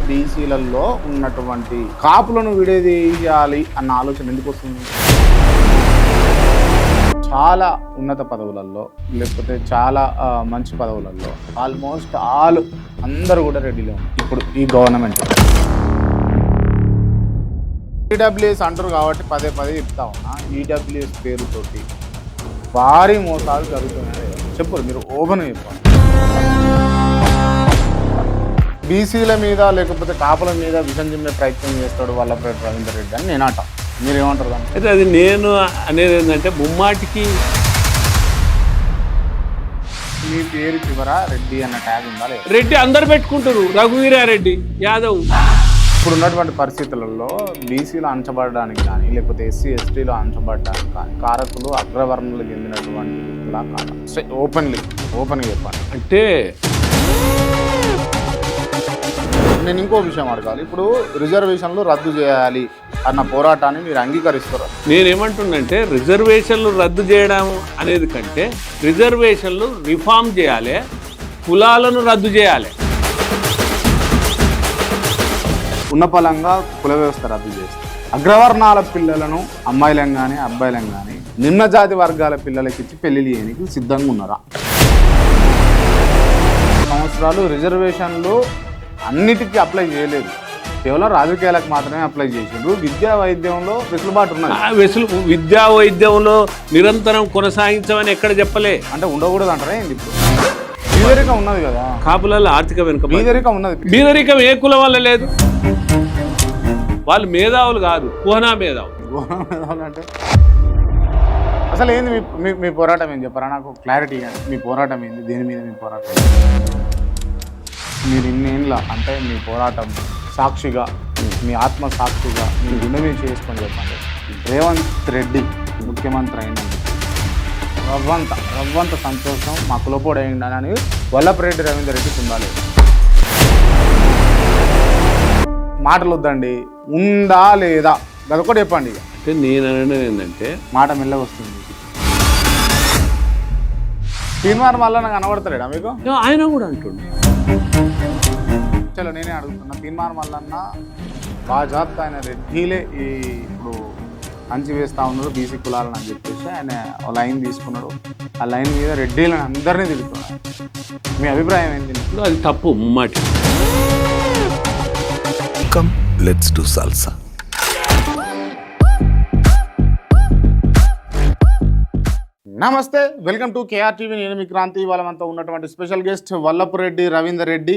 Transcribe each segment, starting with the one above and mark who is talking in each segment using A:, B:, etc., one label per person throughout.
A: బీసీలలో ఉన్నటువంటి కాపులను విడదీయాలి అన్న ఆలోచన ఎందుకు వస్తుంది? చాలా ఉన్నత పదవులలో లేకపోతే చాలా మంచి పదవులలో ఆల్మోస్ట్ ఆల్ అందరూ కూడా రెడీలో ఉన్నారు. ఇప్పుడు ఈ గవర్నమెంట్ ఈడబ్ల్యూఎస్ అంటారు కాబట్టి పదే పదే చెప్తా ఉన్నా, ఈడబ్ల్యూఎస్ పేరుతోటి భారీ మోసాలు జరుగుతున్నాయి. చెప్పరు, మీరు ఓపెన్ చెప్పాలి. బీసీల మీద లేకపోతే కాపుల మీద విషం చిమ్మే ప్రయత్నం చేస్తాడు వల్లభనేని రవీందర్ రెడ్డి అని నేను అంట. మీరేమంటారు దాన్ని?
B: అయితే అది నేను అనేది ఏంటంటే ముమ్మాటికి
A: మీ పేరు చివర రెడ్డి అన్న ట్యాగ్ ఉందా లేదా?
B: రెడ్డి అందరు పెట్టుకుంటారు, రఘువీరారెడ్డి యాదవ్.
A: ఇప్పుడు ఉన్నటువంటి పరిస్థితులలో బీసీలో అంచబడడానికి కానీ లేకపోతే ఎస్సీ ఎస్టీలో అంచబడడానికి కానీ కారకులు అగ్రవర్ణాలకు చెందినటువంటి వ్యక్తులా కాదు? ఓపెన్గా చెప్పండి.
B: అంటే
A: నేను ఇంకో విషయం అడగాలి. ఇప్పుడు రిజర్వేషన్లు రద్దు చేయాలి అన్న పోరాటాన్ని మీరు అంగీకరిస్తారా?
B: నేనేమంటున్నంటే రిజర్వేషన్లు రద్దు చేయడం అనేది కంటే రిజర్వేషన్లు రిఫార్మ్ చేయాలి, కులాలను రద్దు చేయాలి.
A: ఉన్నపలంగా కుల వ్యవస్థ రద్దు చేస్తారు. అగ్రవర్ణాల పిల్లలను అమ్మాయిలను కానీ అబ్బాయిలను కానీ నిమ్న జాతి వర్గాల పిల్లలకి ఇచ్చి పెళ్లి చేయడానికి సిద్ధంగా ఉన్నారా? సంవత్సరాలు రిజర్వేషన్లు అన్నిటికీ అప్లై చేయలేదు, కేవలం రాజకీయాలకు మాత్రమే అప్లై చేసిండ్రు. విద్యా వైద్యంలో వెసులుబాటు ఉన్నది.
B: విద్యా వైద్యంలో నిరంతరం కొనసాగించమని ఎక్కడ చెప్పలే.
A: అంటే ఉండకూడదు అంటారా ఏంది? ఇప్పుడు బీదరికం ఉన్నది కదా,
B: కాపులలో ఆర్థిక వెనుక
A: బీదరికం ఉన్నది.
B: బీదరికం ఏ కులం వల్ల లేదు, వాళ్ళు మేధావులు కాదు, కుహనా మేధావులు.
A: అంటే అసలు ఏంది మీ పోరాటం ఏం చెప్పారా? నాకు క్లారిటీ కానీ మీ పోరాటం ఏంది, దేని మీద మీ పోరాటం? మీరు ఇన్నేళ్ళ అంటే మీ పోరాటం సాక్షిగా, మీ ఆత్మ సాక్షిగా మీ గుండె మీద చేసుకొని చెప్పండి. రేవంత్ రెడ్డి ముఖ్యమంత్రి అయినందుకు రవ్వంత సంతోషం మా కులపోడు అయిందని వల్లభనేని రవీందర్ రెడ్డికి ఉండాలి. మాటలు వద్దండి, ఉందా లేదా అదొకటి చెప్పండి.
B: అంటే నేను అనేది ఏంటంటే
A: మాట మెల్లగా వస్తుంది. తీర్మానం వల్ల నాకు కనబడతాడా మీకు?
B: ఆయన కూడా అంటుండే.
A: చలో నేనే అడుగుతున్నా, తీర్మానం వల్లన్న బాజాబ్తా ఆయన రెడ్డిలే ఇప్పుడు అంచి వేస్తూ ఉన్నారు బీసీ కులాలను అని చెప్పేసి ఆయన లైన్ తీసుకున్నాడు. ఆ లైన్ మీద రెడ్డిలను అందరినీ తిరుగుతున్నాడు. మీ అభిప్రాయం ఏంటి?
B: అది తప్పు ముమ్మాటి.
C: Come, let's do salsa.
A: నమస్తే, వెల్కమ్ టు కేఆర్ టీవీ. నేను మీ క్రాంతి. ఇవాళ మనతో ఉన్నటువంటి special guest Vallabhaneni Ravinder Reddy,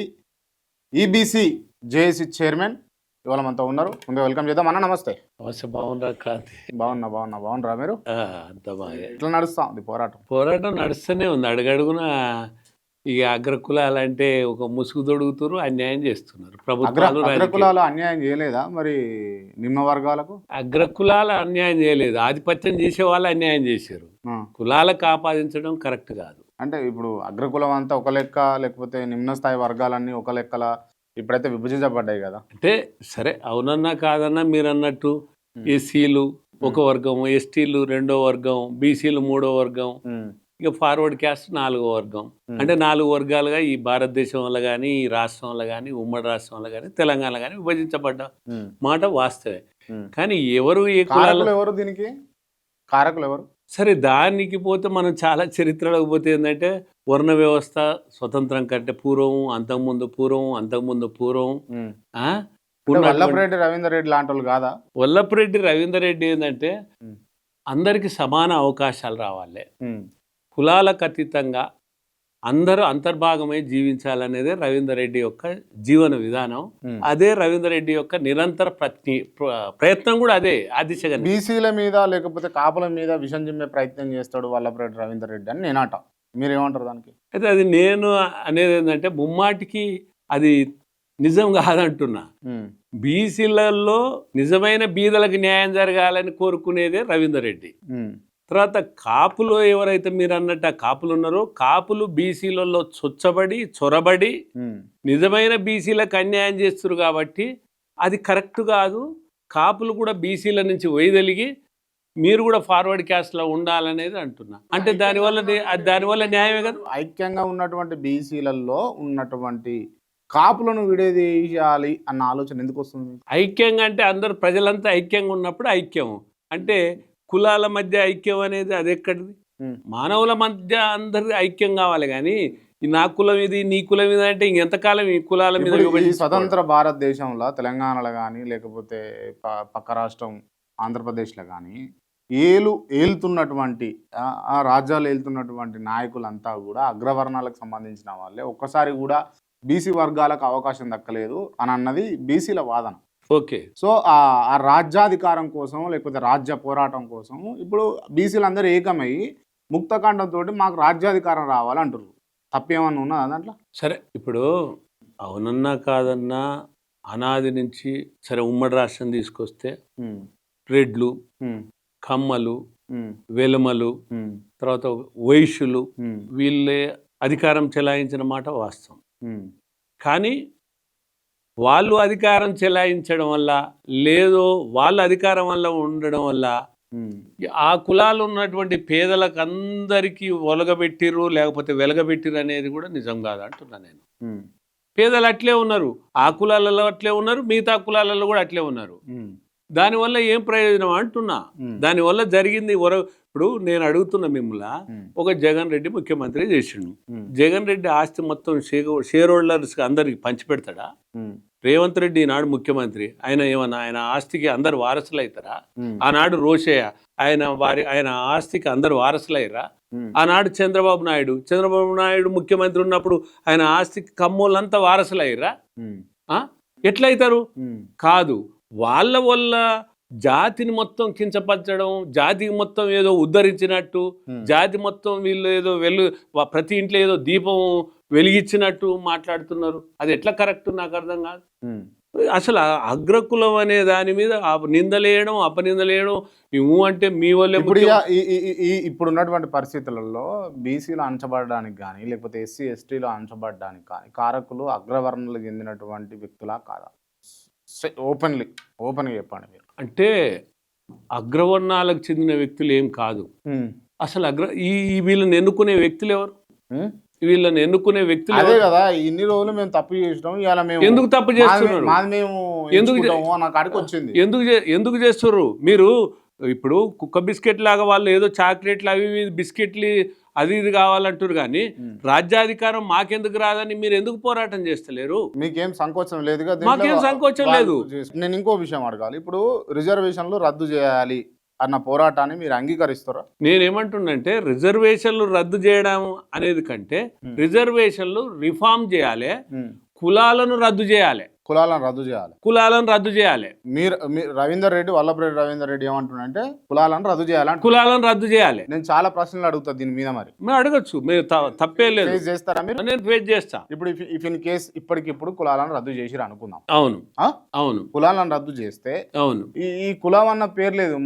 A: EBC JAC chairman, ఇవాళ మనతో ఉన్నారు. ముందుగా వెల్కమ్ చేద్దాం. అన్న నమస్తే.
B: నమస్తే. బాగున్నారా క్రాంతి?
A: బాగున్నారా మీరు?
B: అంత బాగా.
A: ఎట్లా నడుస్తా ఉంది
B: పోరాటం నడుస్తూనే ఉంది. అడుగడుగున ఇక అగ్రకులాలు అంటే ఒక ముసుగు తొడుగుతారు, అన్యాయం చేస్తున్నారు ప్రభుత్వాలు.
A: అగ్రకులాలు అన్యాయం చేయలేదా మరి నిమ్న వర్గాలకు?
B: అగ్రకులాలు అన్యాయం చేయలేదు, ఆధిపత్యం చేసే వాళ్ళు అన్యాయం చేశారు. కులాలకు ఆపాదించడం కరెక్ట్ కాదు.
A: అంటే ఇప్పుడు అగ్రకులం అంతా ఒక లెక్క, లేకపోతే నిమ్న స్థాయి వర్గాలన్నీ ఒక లెక్కల ఇప్పుడైతే విభజించబడ్డాయి కదా.
B: అంటే సరే, అవునన్నా కాదన్నా మీరు అన్నట్టు ఎస్సీలు ఒక వర్గం, ఎస్టీలు రెండో వర్గం, బీసీలు మూడో వర్గం, ఇక ఫార్వర్డ్ క్యాస్ట్ నాలుగో వర్గం. అంటే 4 వర్గాలుగా ఈ భారతదేశంలో కానీ, ఈ రాష్ట్రంలో కానీ, ఉమ్మడి రాష్ట్రంలో కానీ, తెలంగాణలో కానీ విభజించబడ్డ మాట వాస్తవే. కానీ ఎవరు ఏ కులాలు,
A: ఎవరు దీనికి కారకులు ఎవరు?
B: సరే, దానికి పోతే మనం చాలా చరిత్రలోకి పోతే ఏంటంటే వర్ణ వ్యవస్థ స్వతంత్రం కంటే పూర్వం, అంతకుముందు పూర్వం
A: వల్లభనేని రవీందర్ రెడ్డి లాంటి వాళ్ళు కాదా?
B: వల్లభనేని రవీందర్ రెడ్డి ఏంటంటే అందరికి సమాన అవకాశాలు రావాలి, కులాలకు అతీతంగా అందరూ అంతర్భాగమై జీవించాలనేదే రవీందర్ రెడ్డి యొక్క జీవన విధానం. అదే రవీందర్ రెడ్డి యొక్క నిరంతర ప్రయత్నం కూడా అదే ఆ దిశగా.
A: బీసీల మీద లేకపోతే కాపుల మీద విషం చిమ్మే ప్రయత్నం చేస్తాడు వల్లభనేని రవీందర్ రెడ్డి అని నేనంట. మీరేమంటారు దానికి?
B: అయితే అది నేను అనేది ఏంటంటే ముమ్మాటికి అది నిజం కాదంటున్నా. బీసీలలో నిజమైన బీదలకు న్యాయం జరగాలని కోరుకునేదే రవీందర్ రెడ్డి. తర్వాత కాపులు ఎవరైతే మీరు అన్నట్టు ఆ కాపులు ఉన్నారో, కాపులు బీసీలలో చొరబడి నిజమైన బీసీలకు అన్యాయం చేస్తారు కాబట్టి అది కరెక్ట్ కాదు. కాపులు కూడా బీసీల నుంచి వైదొలిగి మీరు కూడా ఫార్వర్డ్ క్యాస్ట్లో ఉండాలనేది అంటున్నా. అంటే దానివల్ల న్యాయమే కదా.
A: ఐక్యంగా ఉన్నటువంటి బీసీలలో ఉన్నటువంటి కాపులను విడదీయాలి అన్న ఆలోచన ఎందుకు వస్తుంది మీకు?
B: ఐక్యంగా అంటే అందరు ప్రజలంతా ఐక్యంగా ఉన్నప్పుడు ఐక్యం అంటే కులాల మధ్య ఐక్యం అనేది అది ఎక్కడిది? మానవుల మధ్య అందరి ఐక్యం కావాలి కానీ ఈ నా కులం ఇది నీ కులం ఇది అంటే ఇంకెంతకాలం ఈ కులాల మీద
A: ఇప్పుడు ఈ
B: విభజించుకోవడం?
A: స్వతంత్ర భారతదేశంలో తెలంగాణలో కానీ లేకపోతే పక్క రాష్ట్రం ఆంధ్రప్రదేశ్లో కానీ ఏలుతున్నటువంటి ఆ రాజ్యాలు ఏలుతున్నటువంటి నాయకులంతా కూడా అగ్రవర్ణాలకు సంబంధించిన వాళ్ళే. ఒక్కసారి కూడా బీసీ వర్గాలకు అవకాశం దక్కలేదు అని అన్నది బీసీల వాదన.
B: ఓకే.
A: సో ఆ రాజ్యాధికారం కోసం లేకపోతే రాజ్య పోరాటం కోసం ఇప్పుడు బీసీలు అందరూ ఏకమయ్యి ముక్తకాండంతో మాకు రాజ్యాధికారం రావాలంటారు. తప్పేమన్నా ఉన్నదా దాంట్లో?
B: సరే, ఇప్పుడు అవునన్నా కాదన్నా అనాది నుంచి సరే ఉమ్మడి రాష్ట్రం తీసుకొస్తే రెడ్లు, కమ్మలు, వెలమలు, తర్వాత వైశ్యులు వీళ్ళే అధికారం చెలాయించిన మాట వాస్తవం. కానీ వాళ్ళు అధికారం చెలాయించడం వల్ల లేదో వాళ్ళ అధికారం వల్ల ఉండడం వల్ల ఆ కులాలు ఉన్నటువంటి పేదలకు అందరికీ ఒలగబెట్టిరు లేకపోతే వెలగబెట్టిరు అనేది కూడా నిజం కాదు అంటున్నా నేను. పేదలు అట్లే ఉన్నారు, ఆ కులాలలో అట్లే ఉన్నారు, మిగతా కులాలలో కూడా అట్లే ఉన్నారు. దానివల్ల ఏం ప్రయోజనం అంటున్నా. దానివల్ల జరిగింది ఇప్పుడు నేను అడుగుతున్నా మిమ్మల్ని, ఒక జగన్ రెడ్డి ముఖ్యమంత్రి చేసిండు. జగన్ రెడ్డి ఆస్తి మొత్తం షేర్ హోల్డర్స్ అందరికి పంచిపెడతాడా? రేవంత్ రెడ్డి ఈనాడు ముఖ్యమంత్రి, ఆయన ఏమన్నా ఆయన ఆస్తికి అందరు వారసులు అవుతారా? ఆనాడు రోషయ్య ఆయన ఆస్తికి అందరు వారసులు అయ్యారా? ఆనాడు చంద్రబాబు నాయుడు ముఖ్యమంత్రి ఉన్నప్పుడు ఆయన ఆస్తికి కమ్మోళ్ళంతా వారసులు అయ్యారా? ఎట్లయితారు? కాదు, వాళ్ళ వల్ల జాతిని మొత్తం కించపరచడం, జాతికి మొత్తం ఏదో ఉద్ధరించినట్టు, జాతి మొత్తం వీళ్ళు ఏదో ప్రతి ఇంట్లో ఏదో దీపం వెలిగించినట్టు మాట్లాడుతున్నారు. అది ఎట్లా కరెక్ట్ నాకు అర్థం కాదు. అసలు అగ్రకులం అనే దాని మీద నిందలేయడం, అపనిందలేయడం అంటే మీ వల్లే.
A: ఇప్పుడు ఉన్నటువంటి పరిస్థితులలో బీసీలో అణచబడడానికి కానీ లేకపోతే ఎస్సీ ఎస్టీలో అణచబడడానికి కానీ కారకులు అగ్రవర్ణాలకు చెందినటువంటి వ్యక్తులా కాదా? ఓపెన్గా చెప్పండి మీరు.
B: అంటే అగ్రవర్ణాలకు చెందిన వ్యక్తులు ఏం కాదు. అసలు వీళ్ళని ఎన్నుకునే వ్యక్తులు ఎవరు? వీళ్ళని ఎన్నుకునే వ్యక్తులు
A: అదే కదా. ఇన్ని రోజులు మేము తప్పు చేసినాం, ఇవాళ మేము
B: ఎందుకు తప్పు చేస్తున్నారు? ఎందుకు చేస్తున్నారు మీరు? ఇప్పుడు కుక్క బిస్కెట్ లాగా వాళ్ళు ఏదో చాక్లెట్లు అవి బిస్కెట్లు అది ఇది కావాలంటారు కానీ రాజ్యాధికారం మాకెందుకు రాదని మీరు ఎందుకు పోరాటం చేస్తలేరు?
A: మీకేం సంకోచం లేదు కదా?
B: మాకేం సంకోచం లేదు.
A: నేను ఇంకో విషయం అడగాలి. ఇప్పుడు రిజర్వేషన్లు రద్దు చేయాలి అన్న పోరాటాన్ని మీరు అంగీకరిస్తారా?
B: నేనేమంటున్నంటే రిజర్వేషన్లు రద్దు చేయడం అనేది కంటే రిజర్వేషన్లు రిఫార్మ్ చేయాలి, కులాలను రద్దు చేయాలి. కులాలను రద్దు చేయాలి.
A: మీరు వల్లభరెడ్డి రవీందర్ రెడ్డి ఏమంటున్నారంటే కులాలను రద్దు చేయాలి. నేను చాలా ప్రశ్నలు అడుగుతా దీని మీద. మరి
B: అడగచ్చు, మీరు తప్పే లేదు.
A: ఫేస్ చేస్తారా మీరు?
B: నేను ఫేస్ చేస్తా.
A: ఇప్పుడు ఇఫ్ ఇన్ కేస్ ఇప్పటికిప్పుడు కులాలను రద్దు చేసిరు అనుకుందాం.
B: అవును
A: కులాలను రద్దు చేస్తే ఈ కులం అన్న పేరు లేదు.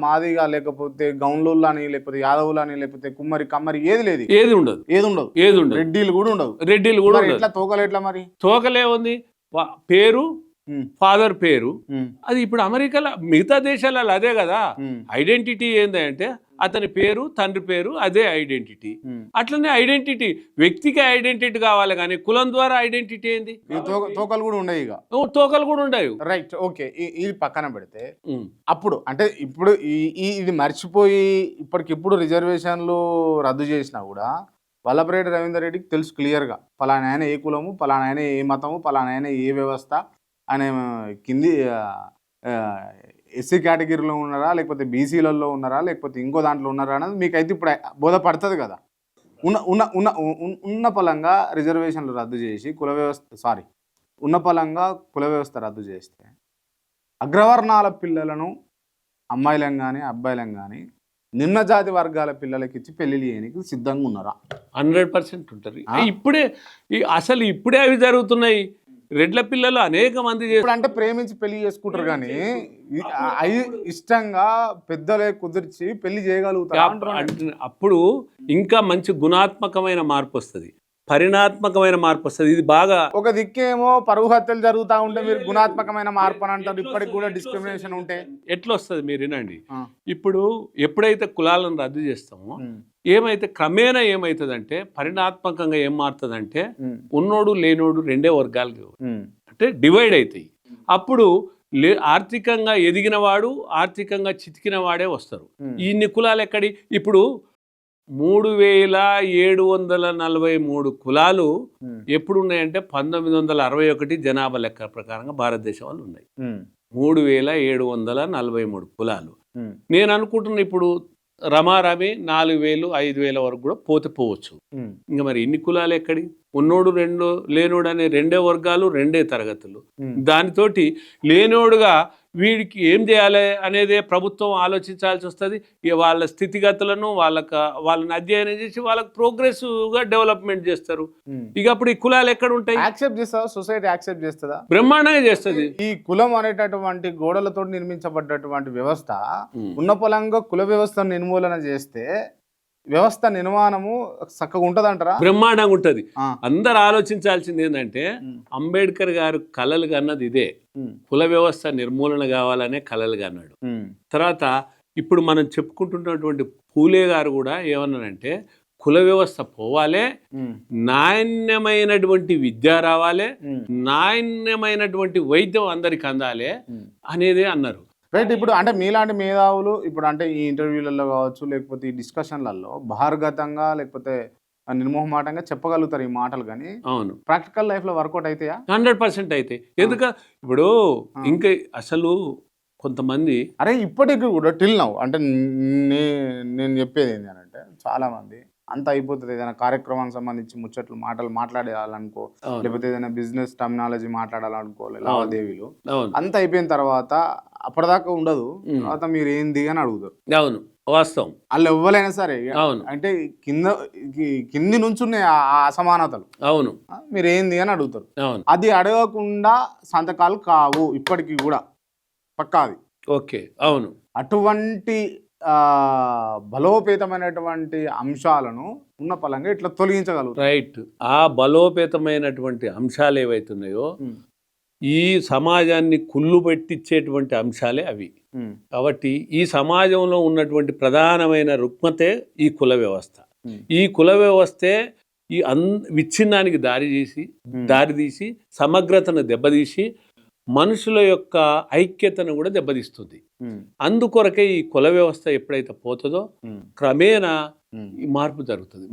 A: మాదిగా లేకపోతే గౌన్లులు అని లేకపోతే యాదవులు అని లేకపోతే కుమ్మరి కమ్మరి ఏది లేదు.
B: ఏది ఉండదు.
A: రెడ్డిలు కూడా ఉండదు. ఎట్లా తోకలు ఎట్లా? మరి
B: తోకలే ఉంది, పేరు ఫాదర్ పేరు. అది ఇప్పుడు అమెరికాలో మిగతా దేశాలలో అదే కదా ఐడెంటిటీ. ఏంటంటే అతని పేరు, తండ్రి పేరు, అదే ఐడెంటిటీ. అట్లనే ఐడెంటిటీ, వ్యక్తికి ఐడెంటిటీ కావాలి కానీ కులం ద్వారా ఐడెంటిటీ ఏంది?
A: తోకలు కూడా ఉండవు. ఇక
B: తోకలు కూడా ఉండవు.
A: Right, okay. ఇది పక్కన పెడితే అప్పుడు అంటే ఇప్పుడు ఇది మర్చిపోయి ఇప్పటికిప్పుడు రిజర్వేషన్లు రద్దు చేసినా కూడా వల్లభరెడ్డి రవీందర్ రెడ్డికి తెలుసు క్లియర్గా పలానా ఆయన ఏ కులము, పలానా ఆయన ఏ మతము, పలానా ఆయన ఏ వ్యవస్థ, ఆయన కింది ఎస్సీ కేటగిరీలో ఉన్నారా లేకపోతే బీసీలలో ఉన్నారా లేకపోతే ఇంకో దాంట్లో ఉన్నారా అనేది మీకైతే ఇప్పుడు బోధపడుతుంది కదా. ఉన్న పలంగా రిజర్వేషన్లు రద్దు చేసి ఉన్న పలంగా కుల వ్యవస్థ రద్దు చేస్తే అగ్రవర్ణాల పిల్లలను అమ్మాయిలను కానీ అబ్బాయిలను కానీ నిమ్న జాతి వర్గాల పిల్లలకి ఇచ్చి పెళ్లి చేయడానికి సిద్ధంగా ఉన్నారా?
B: 100% ఉంటారు. ఇప్పుడే అవి జరుగుతున్నాయి. రెడ్ల పిల్లలు అనేక మంది
A: అంటే ప్రేమించి పెళ్లి చేసుకుంటారు కానీ ఇష్టంగా పెద్దలే కుదిర్చి పెళ్లి చేయగలుగుతారు.
B: అప్పుడు ఇంకా మంచి గుణాత్మకమైన మార్పు వస్తుంది. పరిణాత్మకమైన మార్పు వస్తుంది. ఇది బాగా
A: ఒక దిక్కేమో పరువు హత్యలు జరుగుతూ ఉంటే మీరు గుణాత్మకమైన మార్పు అని అంటారు, ఇప్పటికి కూడా డిస్క్రిమినేషన్ ఉంటే
B: ఎట్లా వస్తుంది మీరు వినండి.
A: ఆ.
B: ఇప్పుడు ఎప్పుడైతే కులాలను రద్దు చేస్తామో ఏమైతే క్రమేణా ఏమవుతుందంటే పరిణాత్మకంగా ఏం మారుతుందంటే ఉన్నోడు లేనోడు రెండే వర్గాలు అంటే డివైడ్ అవుతాయి. అప్పుడు ఆర్థికంగా ఎదిగిన వాడు ఆర్థికంగా చితికిన వాడే వస్తారు. ఇన్ని కులాలు ఎక్కడి ఇప్పుడు 3743 కులాలు ఎప్పుడు ఉన్నాయంటే 1961 జనాభా లెక్క ప్రకారంగా భారతదేశం వాళ్ళు ఉన్నాయి. 3743 కులాలు. నేను అనుకుంటున్నా ఇప్పుడు రమారమి 4000 5000 వరకు కూడా పోవచ్చు. ఇంకా మరి ఇన్ని కులాలు ఎక్కడి? ఉన్నోడు రెండు లేనోడు అనే రెండే వర్గాలు రెండే తరగతులు. దానితోటి లేనోడుగా వీడికి ఏం చేయాలి అనేదే ప్రభుత్వం ఆలోచించాల్సి వస్తుంది. ఇక వాళ్ళ స్థితిగతులను వాళ్ళని అధ్యయనం చేసి వాళ్ళకి ప్రోగ్రెసివ్గా డెవలప్మెంట్ చేస్తారు. ఇక అప్పుడు ఈ కులాలు ఎక్కడ ఉంటాయి?
A: యాక్సెప్ట్ చేస్తా, సొసైటీ యాక్సెప్ట్ చేస్తుందా?
B: బ్రహ్మాండంగా చేస్తుంది.
A: ఈ కులం అనేటటువంటి గోడలతో నిర్మించబడ్డటువంటి వ్యవస్థ ఉన్న పొలంగా కుల వ్యవస్థను నిర్మూలన చేస్తే వ్యవస్థ నిర్మాణము చక్కగా ఉంటదంటారా?
B: బ్రహ్మాండంగా ఉంటది. అందరు ఆలోచించాల్సింది ఏంటంటే అంబేద్కర్ గారు కలలు కన్నది ఇదే, కుల వ్యవస్థ నిర్మూలన కావాలనే కలలు కన్నాడు. తర్వాత ఇప్పుడు మనం చెప్పుకుంటున్నటువంటి పూలే గారు కూడా ఏమన్నారంటే కుల వ్యవస్థ పోవాలే, నాణ్యమైనటువంటి విద్య రావాలి, నాణ్యమైనటువంటి వైద్యం అందరికి అందాలి అనేదే అన్నారు.
A: రైట్. ఇప్పుడు అంటే మీలాంటి మేధావులు ఇప్పుడు అంటే ఈ ఇంటర్వ్యూలలో కావచ్చు లేకపోతే ఈ డిస్కషన్లలో బహిర్గతంగా లేకపోతే నిర్మోహమాటంగా చెప్పగలుగుతారు ఈ మాటలు, కానీ
B: అవును
A: ప్రాక్టికల్ లైఫ్ లో వర్కౌట్ అవుతాయా?
B: 100% అయితే. ఎందుక ఇప్పుడు ఇంకా అసలు కొంతమంది
A: అరే ఇప్పటికి కూడా టిల్ నౌ అంటే నేను చెప్పేది ఏంటి అని అంటే చాలా మంది అంత అయిపోతుంది ఏదైనా కార్యక్రమానికి సంబంధించి ముచ్చట్లు మాట్లాడాలనుకో లేకపోతే ఏదైనా బిజినెస్ టర్మినాలజీ మాట్లాడాలనుకో లావాదేవీలు అంత అయిపోయిన తర్వాత అప్పటిదాకా ఉండదు, తర్వాత మీరు ఏంది అని అడుగుతారు.
B: అవును వాస్తవం.
A: వాళ్ళు ఎవ్వరైనా సరే
B: అవును
A: అంటే కింది నుంచి ఉన్నాయి ఆ అసమానతలు.
B: అవును
A: మీరు ఏంది అని అడుగుతారు.
B: అవును
A: అది అడగకుండా సంతకాలు కావు ఇప్పటికీ కూడా పక్కాది.
B: ఓకే అవును.
A: అటువంటి బలోపేతమైనటువంటి అంశాలను ఉన్న పలంగా ఇట్లా తొలగించగలుగుతారు.
B: రైట్. ఆ బలోపేతమైనటువంటి అంశాలు ఏవైతున్నాయో ఈ సమాజాన్ని కుళ్ళు పెట్టించేటువంటి అంశాలే అవి. కాబట్టి ఈ సమాజంలో ఉన్నటువంటి ప్రధానమైన రుగ్మతే ఈ కుల వ్యవస్థ. ఈ కుల వ్యవస్థే ఈ విచ్ఛిన్నానికి దారితీసి సమగ్రతను దెబ్బతీసి మనుషుల యొక్క ఐక్యతను కూడా దెబ్బతీస్తుంది. అందుకొరకే ఈ కుల వ్యవస్థ ఎప్పుడైతే పోతుందో క్రమేణా ఈ మార్పు జరుగుతుంది.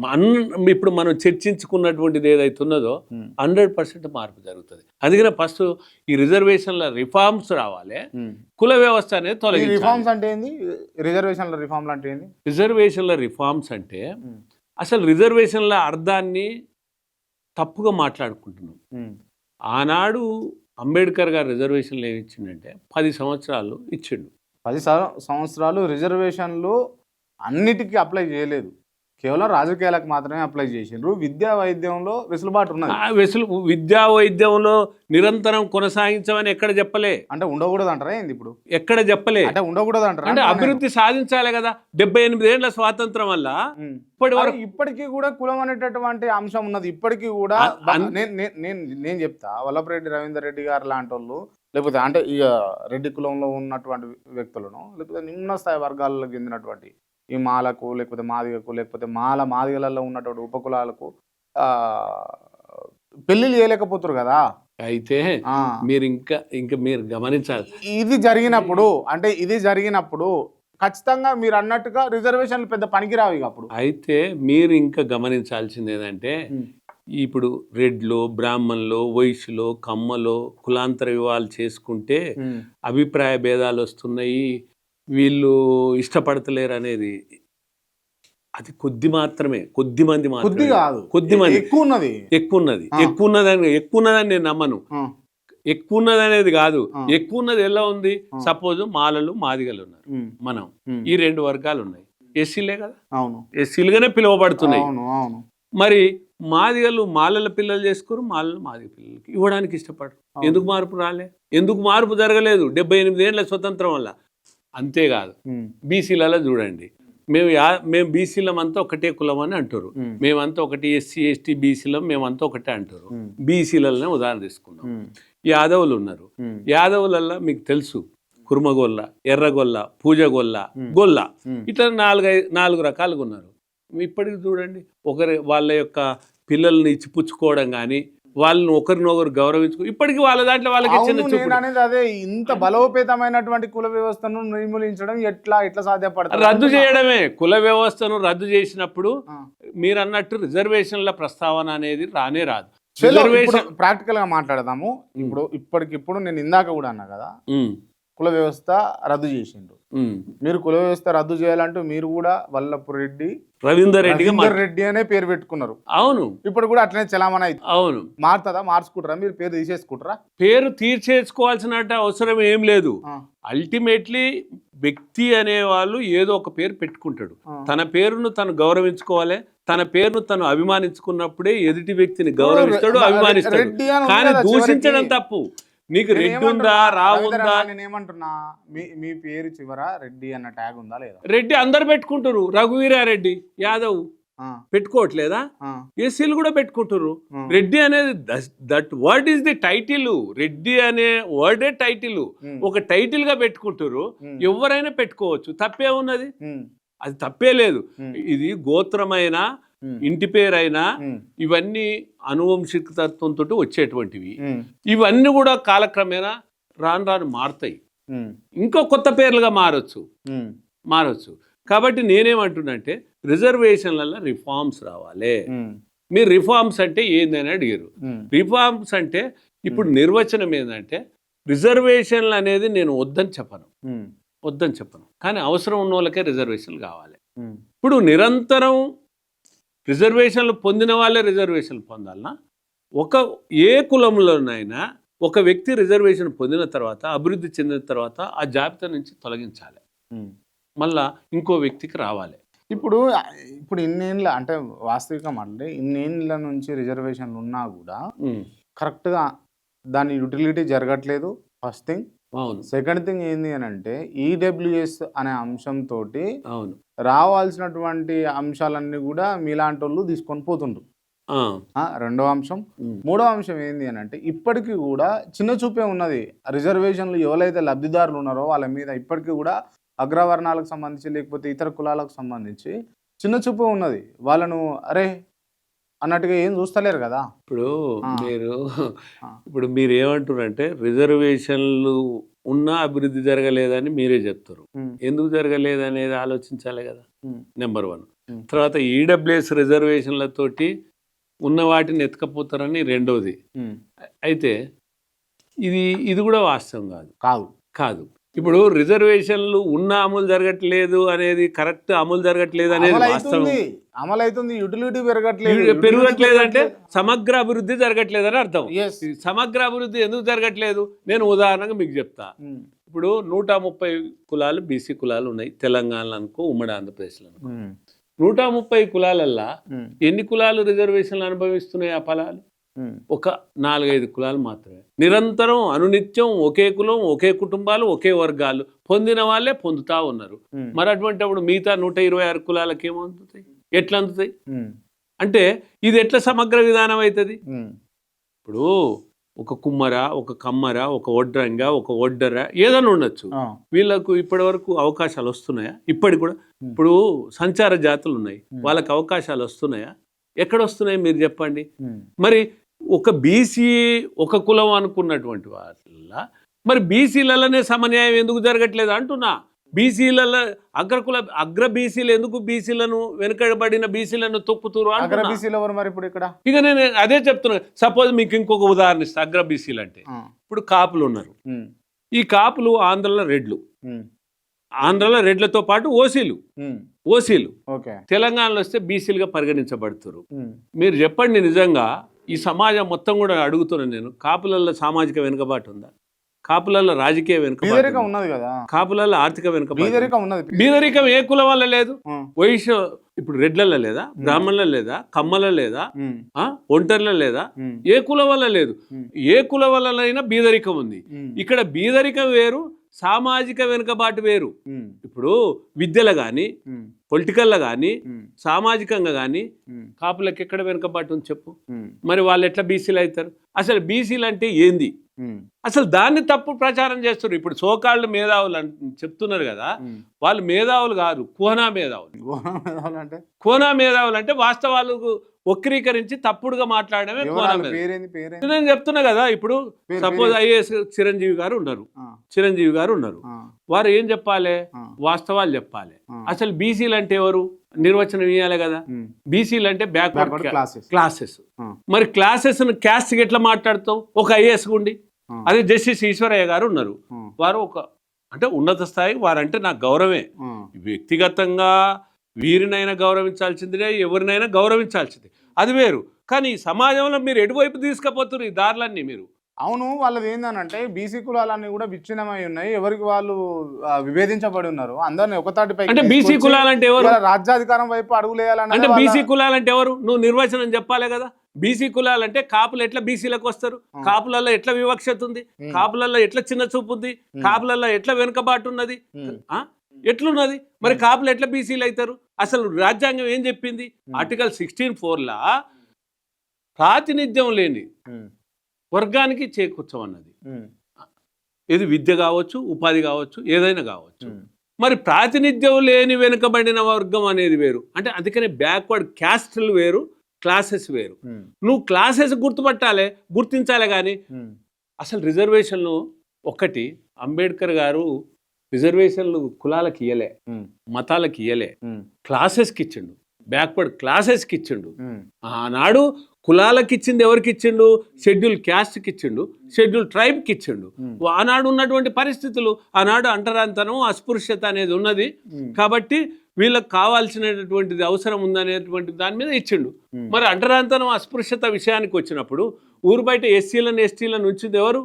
B: ఇప్పుడు మనం చర్చించుకున్నటువంటిది ఏదైతే ఉన్నదో 100% మార్పు జరుగుతుంది. అందుకనే ఫస్ట్ ఈ రిజర్వేషన్ల రిఫార్మ్స్ రావాలి, కుల వ్యవస్థ అనేది తొలగించాలి.
A: రిఫార్మ్స్ అంటే ఏంది? రిజర్వేషన్ల రిఫార్మ్లు అంటే ఏంది?
B: రిజర్వేషన్ల రిఫార్మ్స్ అంటే అసలు రిజర్వేషన్ల అర్థాన్ని తప్పుగా మాట్లాడుకుంటున్నాం. ఆనాడు అంబేద్కర్ గారు రిజర్వేషన్లు ఏమి ఇచ్చిండంటే 10 సంవత్సరాలు ఇచ్చిండు. 10
A: సంవత్సరాలు రిజర్వేషన్లు అన్నిటికీ అప్లై చేయలేదు, కేవలం రాజకీయాలకు మాత్రమే అప్లై చేసిండ్రు. విద్యా వైద్యంలో వెసులుబాటు ఉన్నది.
B: విద్యా వైద్యంలో నిరంతరం కొనసాగించమని ఎక్కడ చెప్పలే.
A: అంటే ఉండకూడదు అంటారా ఏంది? ఇప్పుడు
B: ఎక్కడ చెప్పలే.
A: అంటే ఉండకూడదు అంటారా?
B: అంటే అభివృద్ధి సాధించాలి కదా. 78 ఏళ్ల స్వాతంత్రం వల్ల
A: ఇప్పటికీ కూడా కులం అనేటటువంటి అంశం ఉన్నది. ఇప్పటికీ కూడా నేను చెప్తా, వల్లభరెడ్డి రవీందర్ రెడ్డి గారు లాంటి వాళ్ళు లేకపోతే అంటే ఇక రెడ్డి కులంలో ఉన్నటువంటి వ్యక్తులను లేకపోతే నిమ్న స్థాయి వర్గాలకు చెందినటువంటి ఈ మాలకు లేకపోతే మాదిగకు లేకపోతే మాదిగలలో ఉన్నటువంటి ఉపకులాలకు పెళ్లిళ్ళు చేయలేకపోతారు కదా.
B: అయితే మీరు ఇంకా మీరు గమనించాలి,
A: ఇది జరిగినప్పుడు ఖచ్చితంగా మీరు అన్నట్టుగా రిజర్వేషన్లు పెద్ద పనికిరావు ఇక అప్పుడు.
B: అయితే మీరు ఇంకా గమనించాల్సింది ఏంటంటే ఇప్పుడు రెడ్లో బ్రాహ్మణులు వైశ్యులు కమ్మలో కులాంతర వివాహాలు చేసుకుంటే అభిప్రాయ భేదాలు వస్తున్నాయి, వీళ్ళు ఇష్టపడతలేరు అనేది అది కొద్ది మంది ఎక్కువ ఉన్నదని నేను నమ్మను. ఎక్కువ ఉన్నది అనేది కాదు, ఎక్కువ ఉన్నది ఎలా ఉంది? సపోజ్ మాలలు మాదిగలు ఉన్నారు, మనం ఈ 2 వర్గాలు ఉన్నాయి, ఎస్సీలే కదా.
A: అవును,
B: ఎస్సీలుగానే పిలువబడుతున్నాయి. మరి మాదిగలు మాలల పిల్లలు చేసుకోరు, మాలలు మాదిగ పిల్లలకి ఇవ్వడానికి ఇష్టపడరు. ఎందుకు మార్పు రాలే? ఎందుకు మార్పు జరగలేదు? 78 ఏళ్ల స్వతంత్రం వల్ల. అంతేకాదు బీసీలలో చూడండి, మేము బీసీలం అంతా ఒకటే కులం అని అంటారు. మేమంతా ఒకటి ఎస్సీ ఎస్టీ బీసీలం మేమంతా ఒకటే అంటారు. బీసీలనే ఉదాహరణ తీసుకున్నాం. యాదవులు ఉన్నారు. యాదవులల్లో మీకు తెలుసు కుర్మగొల్ల, ఎర్రగొల్ల, పూజగొల్ల, గొల్ల, ఇట్లా 4 రకాలుగా ఉన్నారు. ఇప్పటికి చూడండి వాళ్ళ యొక్క పిల్లల్ని ఇచ్చిపుచ్చుకోవడం కానీ వాళ్ళని ఒకరినొకరు గౌరవించుకో ఇప్పటికీ వాళ్ళ దాంట్లో వాళ్ళకి చిన్న చూపు.
A: అనేది అదే ఇంత బలోపేతమైనటువంటి కుల వ్యవస్థను నిర్మూలించడం ఎట్లా సాధ్యపడుతుంది?
B: రద్దు చేయడమే. కుల వ్యవస్థను రద్దు చేసినప్పుడు మీరు అన్నట్టు రిజర్వేషన్ల ప్రస్తావన అనేది రానే రాదు.
A: ప్రాక్టికల్ గా మాట్లాడదాము. ఇప్పటికిప్పుడు నేను ఇందాక కూడా అన్నా కదా, కుల వ్యవస్థ రద్దు చేసిండ్రు. మీరు కుల వ్యవస్థ రద్దు చేయాలంటూ మీరు కూడా వల్లపురెడ్డి రెడ్డి
B: రవీందర్
A: రెడ్డి అనే పేరు పెట్టుకున్నారు.
B: అవును,
A: ఇప్పుడు కూడా అట్లనే చలామణి.
B: అవును,
A: మారుతుందా? మార్చుకుంటారా? మీరు పేరు తీసేసుకుంటారా?
B: పేరు తీర్చేసుకోవాల్సిన అవసరం ఏం లేదు. అల్టిమేట్లీ వ్యక్తి అనే వాళ్ళు ఏదో ఒక పేరు పెట్టుకుంటాడు. తన పేరును తను గౌరవించుకోవాలి. తన పేరును తను అభిమానించుకున్నప్పుడే ఎదుటి వ్యక్తిని గౌరవిస్తాడు, అభిమానిస్తాడు. కానీ దూషించడం తప్పు. నీకు రెడ్డి ఉందా, రావు ఉందా?
A: నేను ఏమంటున్నా, మీ పేరు చివర రెడ్డి అన్న ట్యాగ్ ఉందా లేదా?
B: రెడ్డి అందరు పెట్టుకుంటారు. రఘువీరారెడ్డి యాదవ్ పెట్టుకోవట్లేదా? ఎస్సీలు కూడా పెట్టుకుంటారు. రెడ్డి అనేది that word is the title. Reddy అనే వర్డే టైటిల్. ఒక టైటిల్ గా పెట్టుకుంటారు. ఎవరైనా పెట్టుకోవచ్చు, తప్పే ఉన్నది. అది తప్పే లేదు. ఇది గోత్రమైన ఇంటి పేరైనా ఇవన్నీ అనువంశికతత్వంతో వచ్చేటువంటివి. ఇవన్నీ కూడా కాలక్రమేణా రాను మారుతాయి. ఇంకా కొత్త పేర్లుగా మారొచ్చు. కాబట్టి నేనేమంటున్నంటే రిజర్వేషన్లలో రిఫార్మ్స్ రావాలి. మీరు రిఫార్మ్స్ అంటే ఏందని అడిగారు. రిఫార్మ్స్ అంటే ఇప్పుడు నిర్వచనం ఏంటంటే రిజర్వేషన్లు అనేది నేను వద్దని చెప్పను, కానీ అవసరం ఉన్న వాళ్ళకే రిజర్వేషన్లు కావాలి. ఇప్పుడు నిరంతరం రిజర్వేషన్లు పొందిన వాళ్ళే రిజర్వేషన్లు పొందాలన్నా? ఏ కులంలోనైనా ఒక వ్యక్తి రిజర్వేషన్ పొందిన తర్వాత, అభివృద్ధి చెందిన తర్వాత ఆ జాబితా నుంచి తొలగించాలి, మళ్ళా ఇంకో వ్యక్తికి రావాలి.
A: ఇప్పుడు ఇన్నేళ్ళ అంటే వాస్తవికం అంటే ఇన్నేళ్ళ నుంచి రిజర్వేషన్లు ఉన్నా కూడా కరెక్ట్గా దాని యూటిలిటీ జరగట్లేదు. First thing.
B: అవును.
A: సెకండ్ థింగ్ ఏంది అని అంటే ఈడబ్ల్యూఎస్ అనే అంశంతో రావాల్సినటువంటి అంశాలన్నీ కూడా మీలాంటి వాళ్ళు తీసుకొని పోతుండ్రు. రెండవ అంశం. మూడవ అంశం ఏంది అని అంటే ఇప్పటికీ కూడా చిన్న చూపే ఉన్నది. రిజర్వేషన్లు ఎవరైతే లబ్ధిదారులు ఉన్నారో వాళ్ళ మీద ఇప్పటికీ కూడా అగ్రవర్ణాలకు సంబంధించి లేకపోతే ఇతర కులాలకు సంబంధించి చిన్న చూపే ఉన్నది. వాళ్ళను అరే అన్నట్టుగా ఏం చూస్తలేరు కదా.
B: ఇప్పుడు మీరు ఏమంటారంటే రిజర్వేషన్లు ఉన్నా అభివృద్ధి జరగలేదని మీరే చెప్తారు. ఎందుకు జరగలేదనేది ఆలోచించాలి కదా, నెంబర్ 1. తర్వాత ఈడబ్ల్యూఎస్ రిజర్వేషన్లతోటి ఉన్న వాటిని ఎత్తుకపోతారని రెండోది. అయితే ఇది కూడా వాస్తవం కాదు. ఇప్పుడు రిజర్వేషన్లు ఉన్న అమలు జరగట్లేదు అనేది కరెక్ట్. అమలు జరగట్లేదు అనేది వాస్తవం.
A: అమలైతుంది, యూటిలిటీ
B: పెరగట్లేదు అంటే సమగ్ర అభివృద్ధి జరగట్లేదు అని అర్థం. సమగ్ర అభివృద్ధి ఎందుకు జరగట్లేదు నేను ఉదాహరణగా మీకు చెప్తా. ఇప్పుడు 130 కులాలు బీసీ కులాలు ఉన్నాయి తెలంగాణలో అనుకో, ఉమ్మడి ఆంధ్రప్రదేశ్లో అనుకో. 130 కులాలల్లా ఎన్ని కులాలు రిజర్వేషన్లు అనుభవిస్తున్నాయి? ఆ ఫలాలు ఒక 4-5 కులాలు మాత్రమే. నిరంతరం అనునిత్యం ఒకే కులం, ఒకే కుటుంబాలు, ఒకే వర్గాలు పొందిన వాళ్ళే పొందుతా ఉన్నారు. మరి అటువంటి అప్పుడు మిగతా 126 కులాలకి ఏమందుతాయి? ఎట్లా అందుతాయి? అంటే ఇది ఎట్లా సమగ్ర విధానం అవుతుంది? ఇప్పుడు ఒక కుమ్మర, ఒక కమ్మర, ఒక వడ్రంగ, ఒక వడ్డర ఏదైనా ఉండొచ్చు. వీళ్ళకు ఇప్పటి వరకు అవకాశాలు వస్తున్నాయా? ఇప్పటికి కూడా ఇప్పుడు సంచార జాతులు ఉన్నాయి, వాళ్ళకి అవకాశాలు వస్తున్నాయా? ఎక్కడ వస్తున్నాయి మీరు చెప్పండి. మరి ఒక బీసీ ఒక కులం అనుకున్నటువంటి వాళ్ళ మరి బీసీలలోనే సమన్యాయం ఎందుకు జరగట్లేదు అంటున్నా. బీసీలలో అగ్ర బీసీలు ఎందుకు బీసీలను వెనుకబడిన బీసీలను తొక్కుతురు అంటున్నా. ఇక నేను అదే చెప్తున్నా. సపోజ్ మీకు ఇంకొక ఉదాహరణ ఇస్తా. అగ్ర బీసీలు అంటే ఇప్పుడు కాపులు ఉన్నారు. ఈ కాపులు ఆంధ్రలో రెడ్లతో పాటు ఓసీలు తెలంగాణలో వస్తే బీసీలుగా పరిగణించబడుతున్నారు. మీరు చెప్పండి, నిజంగా ఈ సమాజం మొత్తం కూడా అడుగుతున్నాను నేను, కాపులలో సామాజిక వెనుకబాటు ఉందా? కాపులలో రాజకీయ వెనుకబాటు
A: ఉన్నది కదా,
B: కాపులలో ఆర్థిక వెనుకబాటు. బీదరికం ఏ కులం వల్ల లేదు? వైశ్య ఇప్పుడు రెడ్లలో లేదా, బ్రాహ్మణుల లేదా, కమ్మల లేదా, ఒంటర్ల లేదా? ఏ కులం వల్ల లేదు. ఏ కులం వల్లనైనా బీదరికం ఉంది. ఇక్కడ బీదరికం వేరు, సామాజిక వెనుకబాటు వేరు. ఇప్పుడు విద్యలో కానీ పొలిటికల్గా కానీ సామాజికంగా కానీ కాపులకు ఎక్కడ వెనుకబాటు ఉంది చెప్పు. మరి వాళ్ళు ఎట్లా బీసీలు అవుతారు? అసలు బీసీలు అంటే ఏంది? అసలు దాన్ని తప్పు ప్రచారం చేస్తున్నారు. ఇప్పుడు సోకాళ్ళు మేధావులు చెప్తున్నారు కదా, వాళ్ళు మేధావులు కాదు, కోనా మేధావులు.
A: అంటే
B: కోనా మేధావులు అంటే వాస్తవాలకు వక్రీకరించి తప్పుడుగా మాట్లాడమే కోనా మేధావులు. నేను చెప్తున్నా కదా, ఇప్పుడు సపోజ్ ఐఏఎస్ చిరంజీవి గారు ఉన్నారు. వారు ఏం చెప్పాలి? వాస్తవాలు చెప్పాలి. అసలు బీసీలు అంటే ఎవరు? నిర్వచనం ఇవ్వాలి కదా. బీసీలు అంటే బ్యాక్వర్డ్ క్లాసెస్. మరి క్లాసెస్ క్యాస్ట్ ఎట్లా మాట్లాడుతావు? ఒక ఐఏఎస్ గుండి. అదే జస్టిస్ ఈశ్వరయ్య గారు ఉన్నారు. వారు అంటే ఉన్నత స్థాయి, వారంటే నాకు గౌరవమే. వ్యక్తిగతంగా వీరినైనా గౌరవించాల్సిందే, ఎవరినైనా గౌరవించాల్సిందే, అది వేరు. కానీ సమాజంలో మీరు ఎటువైపు తీసుకుపోతున్నారు ఈ దారులన్నీ మీరు?
A: అవును, వాళ్ళది ఏందనంటే బీసీ కులాలన్నీ కూడా విచ్ఛిన్నమై ఉన్నాయి, ఎవరికి వాళ్ళు విభేదించబడి ఉన్నారు. అందరినీ ఒకతాటిపై
B: అంటే బీసీ కులాలంటే ఎవరు?
A: రాజ్యాధికారం వైపు అడుగులేయాలంటే
B: అంటే బీసీ కులాలంటే ఎవరు? నువ్వు నిర్వచనం చెప్పాలి కదా. బీసీ కులాలంటే కాపులు ఎట్లా బీసీలకు వస్తారు? కాపులలో ఎట్లా వివక్షత ఉంది? కాపులలో ఎట్లా చిన్న చూపు ఉంది? కాపులలో ఎట్లా వెనుకబాటు ఉన్నది? ఎట్లున్నది? మరి కాపులు ఎట్లా బీసీలు అవుతారు? అసలు రాజ్యాంగం ఏం చెప్పింది? ఆర్టికల్ 16(4) ప్రాతినిధ్యం లేని వర్గానికి చేకూర్చమన్నది. ఇది విద్య కావచ్చు, ఉపాధి కావచ్చు, ఏదైనా కావచ్చు. మరి ప్రాతినిధ్యం లేని వెనుకబడిన వర్గం అనేది వేరు. అంటే అందుకనే బ్యాక్వర్డ్ క్యాస్టులు వేరు, క్లాసెస్ వేరు. నువ్వు క్లాసెస్ గుర్తించాలి కానీ అసలు రిజర్వేషన్లు ఒకటి అంబేద్కర్ గారు రిజర్వేషన్లు కులాలకు ఇయ్యలే, మతాలకు ఇయ్యలే, క్లాసెస్కి ఇచ్చిండు, బ్యాక్వర్డ్ క్లాసెస్కి ఇచ్చిండు. ఆనాడు కులాలకు ఇచ్చింది ఎవరికి ఇచ్చిండు? షెడ్యూల్ క్యాస్ట్కి ఇచ్చిండు, షెడ్యూల్ ట్రైబ్కి ఇచ్చిండు. ఆనాడు ఉన్నటువంటి పరిస్థితులు, ఆనాడు అంటరాంతనం, అస్పృశ్యత అనేది ఉన్నది కాబట్టి వీళ్ళకి కావాల్సినటువంటిది అవసరం ఉందనేటువంటి దాని మీద ఇచ్చిండు. మరి అంటరాంతనం, అస్పృశ్యత విషయానికి వచ్చినప్పుడు ఊరు బయట ఎస్సీలను ఎస్టీలను ఉంచింది ఎవరు?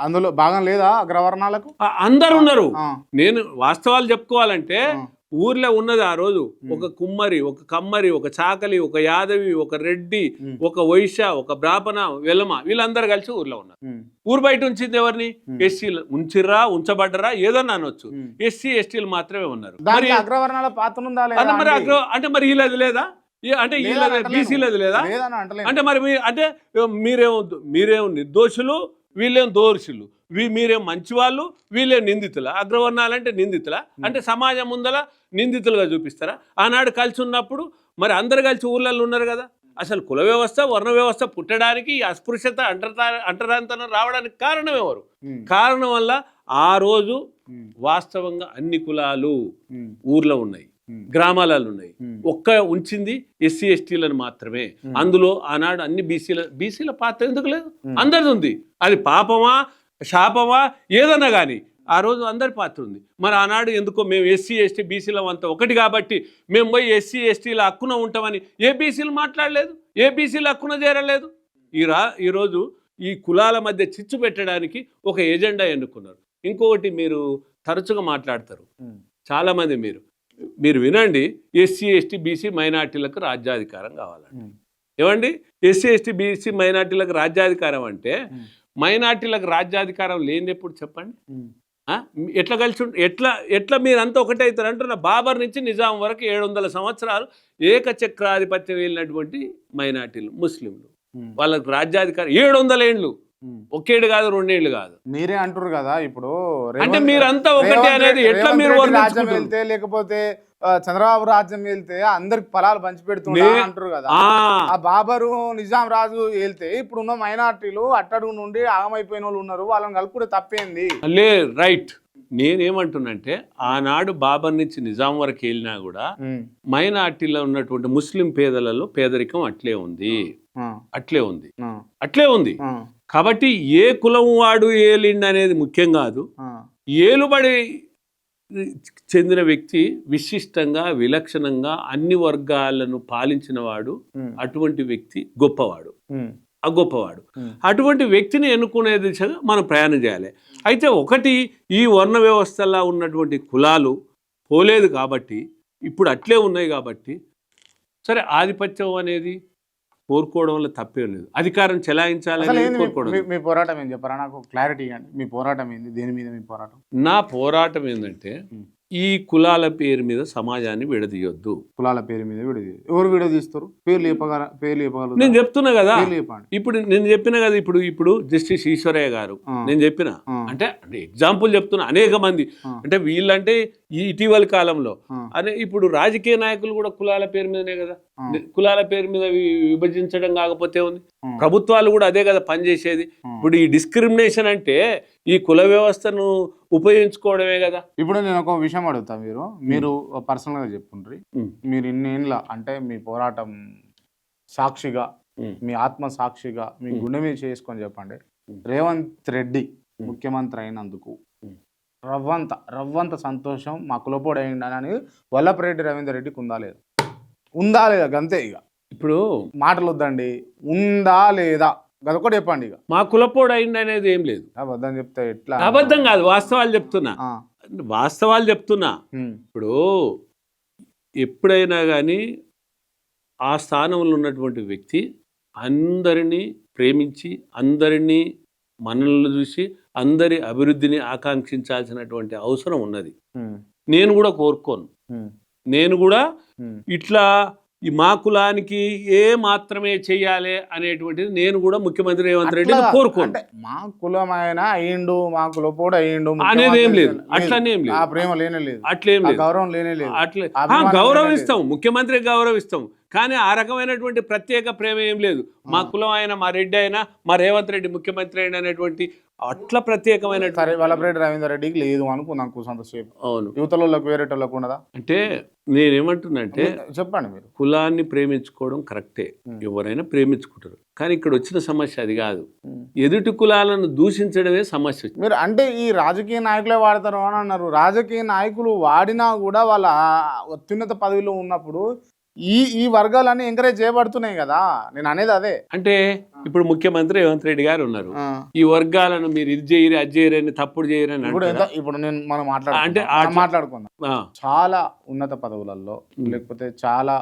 A: అందులో భాగం లేదా అగ్రవర్ణాలకు?
B: అందరు ఉన్నారు. నేను వాస్తవాలు చెప్పుకోవాలంటే ఊర్లో ఉన్నది ఆ రోజు ఒక కుమ్మరి, ఒక కమ్మరి, ఒక చాకలి, ఒక యాదవి, ఒక రెడ్డి, ఒక వైశ్య, ఒక బ్రాహ్మణ, వెలమ, వీళ్ళందరూ కలిసి ఊర్లో ఉన్నారు. ఊరు బయట ఉంచింది ఎవరిని? ఎస్సీలు. ఉంచిర్రా, ఉంచబడ్డరా, ఏదన్నా అనొచ్చు. ఎస్సీ ఎస్టీలు మాత్రమే ఉన్నారు.
A: అగ్రవర్ణాల పాత్ర ఉందా?
B: అంటే మరి వీళ్ళది లేదా? అంటే బీసీలది లేదా? అంటే మరి అంటే మీరేం నిర్దోషులు, వీళ్ళేం దోషులు, మీరేం మంచివాళ్ళు, వీళ్ళేం నిందితుల? అగ్రవర్ణాలంటే నిందితుల? అంటే సమాజం ముందల నిందితులుగా చూపిస్తారా? ఆనాడు కలిసి ఉన్నప్పుడు మరి అందరు కలిసి ఊర్లలో ఉన్నారు కదా. అసలు కుల వ్యవస్థ, వర్ణ వ్యవస్థ పుట్టడానికి, అస్పృశ్యత, అంటరాంతనం రావడానికి కారణం ఎవరు? కారణం వల్ల ఆ రోజు వాస్తవంగా అన్ని కులాలు ఊర్లో ఉన్నాయి, గ్రామాలలో ఉన్నాయి. ఉంచింది ఎస్సీ ఎస్టీలను మాత్రమే. అందులో ఆనాడు అన్ని బీసీల పాత్ర ఎందుకు లేదు? అందరిది ఉంది. అది పాపమా శాపమా ఏదన్నా కానీ ఆ రోజు అందరి పాత్ర ఉంది. మరి ఆనాడు ఎందుకో మేము ఎస్సీ ఎస్టీ బీసీలం అంతా ఒకటి కాబట్టి మేము పోయి ఎస్సీ ఎస్టీల హక్కున ఉంటామని ఏ బీసీలు మాట్లాడలేదు, ఏ బీసీల హక్కున చేరలేదు. ఈరోజు ఈ కులాల మధ్య చిచ్చు పెట్టడానికి ఒక ఎజెండా ఎన్నుకున్నారు. ఇంకొకటి మీరు తరచుగా మాట్లాడతారు చాలామంది, మీరు వినండి, ఎస్సీ ఎస్టీ బీసీ మైనార్టీలకు రాజ్యాధికారం కావాలండి. ఏమండి, ఎస్సీ ఎస్టీ బీసీ మైనార్టీలకు రాజ్యాధికారం అంటే మైనార్టీలకు రాజ్యాధికారం లేని ఎప్పుడు చెప్పండి? ఎట్లా కలిసి ఎట్లా మీరంతా ఒకటే అవుతారు అంటున్న. బాబర్ నుంచి నిజాం వరకు 700 సంవత్సరాలు ఏకచక్రాధిపత్యం వెళ్ళినటువంటి మైనార్టీలు, ముస్లింలు, వాళ్ళకి రాజ్యాధికారం 700 ఏళ్ళు. ఒకేడు కాదు, 2 ఏళ్ళు కాదు.
A: మీరే అంటారు కదా ఇప్పుడు,
B: అంటే మీరంతా ఒకటే అనేది ఎట్లా మీరు
A: రాజ్యం వెళ్తే, లేకపోతే చంద్రబాబు రాజ్యం వెళ్తే అందరికి ఫలాలు పంచి పెడుతున్నా అంటారు కదా. ఆ బాబరు నిజాం రాజు వెళ్తే ఇప్పుడున్న మైనార్టీలు అట్టడుగు నుండి ఆగమైపోయిన వాళ్ళు ఉన్నారు, వాళ్ళని కలుపుకుంటే తప్పేంది?
B: రైట్. నేనేమంటున్నంటే ఆనాడు బాబర్ నుంచి నిజాం వరకు వెళ్ళినా కూడా మైనార్టీలో ఉన్నటువంటి ముస్లిం పేదలలో పేదరికం అట్లే ఉంది. కాబట్టి ఏ కులం వాడు ఏలిండి అనేది ముఖ్యం కాదు. ఏలుబడి చెందిన వ్యక్తి విశిష్టంగా, విలక్షణంగా అన్ని వర్గాలను పాలించిన వాడు, అటువంటి వ్యక్తి గొప్పవాడు. అటువంటి వ్యక్తిని ఎన్నుకునే దిశగా మనం ప్రయాణం చేయాలి. అయితే ఒకటి, ఈ వర్ణ వ్యవస్థలా ఉన్నటువంటి కులాలు పోలేదు కాబట్టి, ఇప్పుడు అట్లే ఉన్నాయి కాబట్టి, సరే ఆధిపత్యం అనేది కోరుకోవడం వల్ల తప్పేం లేదు. అధికారం చెలాయించాలని కోరుకోవడం.
A: మీ పోరాటం ఏం చెప్పారా? నాకు క్లారిటీ ఇవ్వండి. మీ పోరాటం ఏంది? దేని మీద మీ పోరాటం?
B: నా పోరాటం ఏంటంటే ఈ కులాల పేరు మీద సమాజాన్ని విడదీయొద్దు.
A: కులాల పేరు మీద ఎవరు విడదీస్తారు? పేర్లు చెప్పగలరు.
B: నేను చెప్తున్నా కదా,
A: పేర్లు చెప్పండి.
B: ఇప్పుడు నేను చెప్పిన కదా, ఇప్పుడు జస్టిస్ ఈశ్వరయ్య గారు నేను చెప్పిన అంటే ఎగ్జాంపుల్ చెప్తున్నా, అనేక మంది అంటే వీళ్ళంటే ఈ ఇటీవలి కాలంలో ఇప్పుడు రాజకీయ నాయకులు కూడా కులాల పేరు మీదనే కదా, కులాల పేరు మీద విభజించడం కాకపోతే ఉంది. ప్రభుత్వాలు కూడా అదే కదా పనిచేసేది. ఇప్పుడు ఈ డిస్క్రిమినేషన్ అంటే ఈ కుల వ్యవస్థను ఉపయోగించుకోవడమే కదా.
A: ఇప్పుడు నేను ఒక విషయం అడుగుతా, మీరు పర్సనల్ గా చెప్పుండ్రి, మీరు ఇన్నేళ్ళ అంటే మీ పోరాటం సాక్షిగా, మీ ఆత్మ సాక్షిగా, మీ గుండె మీద చేసుకొని చెప్పండి, రేవంత్ రెడ్డి ముఖ్యమంత్రి అయినందుకు రవ్వంత సంతోషం మా కులపోడు అయిందని వల్లభరెడ్డి రవీందర్ రెడ్డికి ఉందా లేదా గంతే. ఇక ఇప్పుడు మాటలు వద్దండి, ఉందా లేదా గదొకటి చెప్పండి. ఇక
B: మా కులపోడు అయింది అనేది ఏం లేదు.
A: అబద్ధం చెప్తే ఎట్లా?
B: అబద్ధం కాదు, వాస్తవాలు చెప్తున్నా. ఇప్పుడు ఎప్పుడైనా కానీ ఆ స్థానంలో ఉన్నటువంటి వ్యక్తి అందరినీ ప్రేమించి, అందరినీ మనల్ని చూసి అందరి అభివృద్ధిని ఆకాంక్షించాల్సినటువంటి అవసరం ఉన్నది. నేను కూడా కోరుకోను, నేను కూడా ఇట్లా ఈ మా కులానికి ఏ మాత్రమే చెయ్యాలి అనేటువంటిది నేను కూడా ముఖ్యమంత్రి రేవంత్ రెడ్డి కోరుకోను.
A: మా కులమైన అయ్యిండు, మా కులపోడు అయ్యిండు
B: అనేది ఏం లేదు, అట్లనే ఏం లేదు,
A: ఆ ప్రేమ లేనే లేదు,
B: అట్లేం లేదు,
A: గౌరవం లేనే లేదు.
B: అట్లే గౌరవిస్తాం, ముఖ్యమంత్రికి గౌరవిస్తాం, కానీ ఆ రకమైనటువంటి ప్రత్యేక ప్రేమ ఏం లేదు. మా కులం అయినా, మా రెడ్డి అయినా, మా రేవంత్ రెడ్డి ముఖ్యమంత్రి అయినా అనేటువంటి అట్లా ప్రత్యేకమైన
A: వల్లభరెడ్డి రవీందర్ రెడ్డికి లేదు అనుకున్నాం కొంతసేపు.
B: అవును,
A: యువతలకు వేరేటోళ్ళకు ఉన్నదా?
B: అంటే నేనేమంటున్నానంటే
A: చెప్పండి, మీరు
B: కులాన్ని ప్రేమించుకోవడం కరెక్టే, ఎవరైనా ప్రేమించుకుంటారు, కానీ ఇక్కడ వచ్చిన సమస్య అది కాదు, ఎదుటి కులాలను దూషించడమే సమస్య.
A: మీరు అంటే ఈ రాజకీయ నాయకులే వాడతారు అని అన్నారు. రాజకీయ నాయకులు వాడినా కూడా వాళ్ళ అత్యున్నత పదవిలో ఉన్నప్పుడు ఈ వర్గాలన్నీ ఎంకరేజ్ చేయబడుతున్నాయి కదా. నేను అనేది అదే.
B: అంటే ఇప్పుడు ముఖ్యమంత్రి రేవంత్ రెడ్డి గారు ఉన్నారు, ఈ వర్గాలను మీరు ఇది చేయరు, అది చేయరు అని, తప్పుడు చేయరు అని.
A: ఇప్పుడు మనం మాట్లాడుకుందాం. చాలా ఉన్నత పదవులలో, లేకపోతే చాలా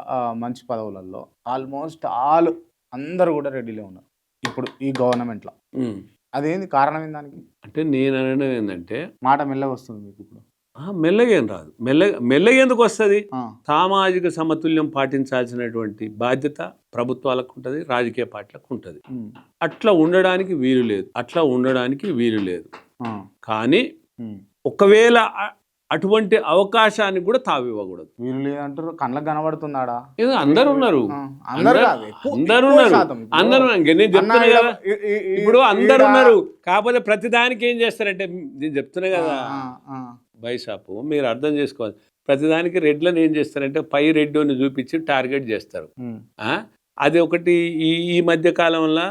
A: మంచి పదవులలో ఆల్మోస్ట్ అందరూ కూడా రెడ్డిలే ఉన్నారు ఇప్పుడు ఈ గవర్నమెంట్ లో. అదేంది కారణం ఏంది దానికి?
B: అంటే నేను అనడం ఏంటంటే,
A: మాట మెల్లగా వస్తుంది మీకు ఇప్పుడు.
B: మెల్లగా ఏం రాదు, మెల్లగా ఎందుకు వస్తుంది? సామాజిక సమతుల్యం పాటించాల్సినటువంటి బాధ్యత ప్రభుత్వాలకు ఉంటుంది, రాజకీయ పార్టీలకు ఉంటుంది. అట్లా ఉండడానికి వీలు లేదు. కానీ ఒకవేళ అటువంటి అవకాశాన్ని కూడా తావివ్వకూడదు.
A: వీలు లేదంటారు, కళ్ళకు కనబడుతున్నాడా?
B: అందరు ఉన్నారు. నేను చెప్తున్నా కదా, ఇప్పుడు అందరు ఉన్నారు. కాకపోతే ప్రతిదానికి ఏం చేస్తారంటే, నేను చెప్తున్నా కదా బైసాపు, మీరు అర్థం చేసుకోవాలి, ప్రతిదానికి రెడ్లను ఏం చేస్తారంటే పై రెడ్డిని చూపించి టార్గెట్ చేస్తారు. అది ఒకటి ఈ మధ్య కాలంలో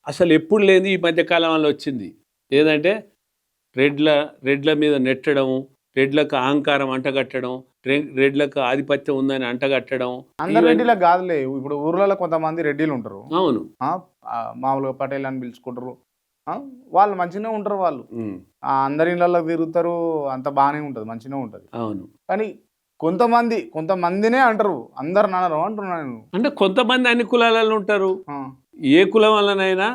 B: అసలు ఎప్పుడు లేని ఈ మధ్య కాలంలో వచ్చింది. ఏదంటే రెడ్ల మీద నెట్టడం, రెడ్లకు అహంకారం అంటగట్టడం, రెడ్లకు ఆధిపత్యం ఉందని అంటగట్టడం.
A: అందరు రెడ్డిలకు కాదులే, ఇప్పుడు ఊర్లలో కొంతమంది రెడ్డిలు ఉంటారు.
B: అవును,
A: మామూలుగా పటేల్ అని పిలుచుకుంటారు, వాళ్ళు మంచిగానే ఉంటారు, వాళ్ళు అందరి ఇళ్ళలో తిరుగుతారు, అంత బాగానే ఉంటుంది, మంచిగానే ఉంటుంది.
B: అవును,
A: కానీ కొంతమందినే అంటారు, అందరు అనరు అంటున్నాను.
B: అంటే కొంతమంది అన్ని కులాలలో ఉంటారు, ఏ కులం వల్లనైనా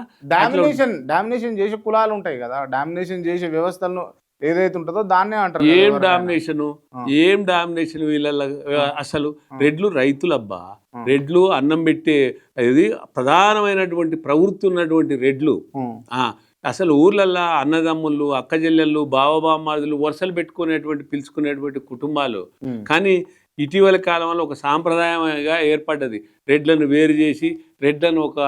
A: డామినేషన్ చేసే కులాలు ఉంటాయి కదా, డామినేషన్ చేసే వ్యవస్థలను ఏదైతే ఉంటుందో దాన్నే అంటారు.
B: ఏం డామినేషన్ వీళ్ళ అసలు రెడ్లు రైతులబ్బా, రెడ్లు అన్నం పెట్టే ఇది ప్రధానమైనటువంటి ప్రవృత్తి ఉన్నటువంటి రెడ్లు. అసలు ఊర్లల్లో అన్నదమ్ముళ్ళు, అక్కజెల్లెళ్ళు, బావబామ్మారులు వరుసలు పెట్టుకునేటువంటి పిలుచుకునేటువంటి కుటుంబాలు. కానీ ఇటీవల కాలంలో ఒక సాంప్రదాయంగా ఏర్పడ్డది, రెడ్లను వేరు చేసి రెడ్లను ఒక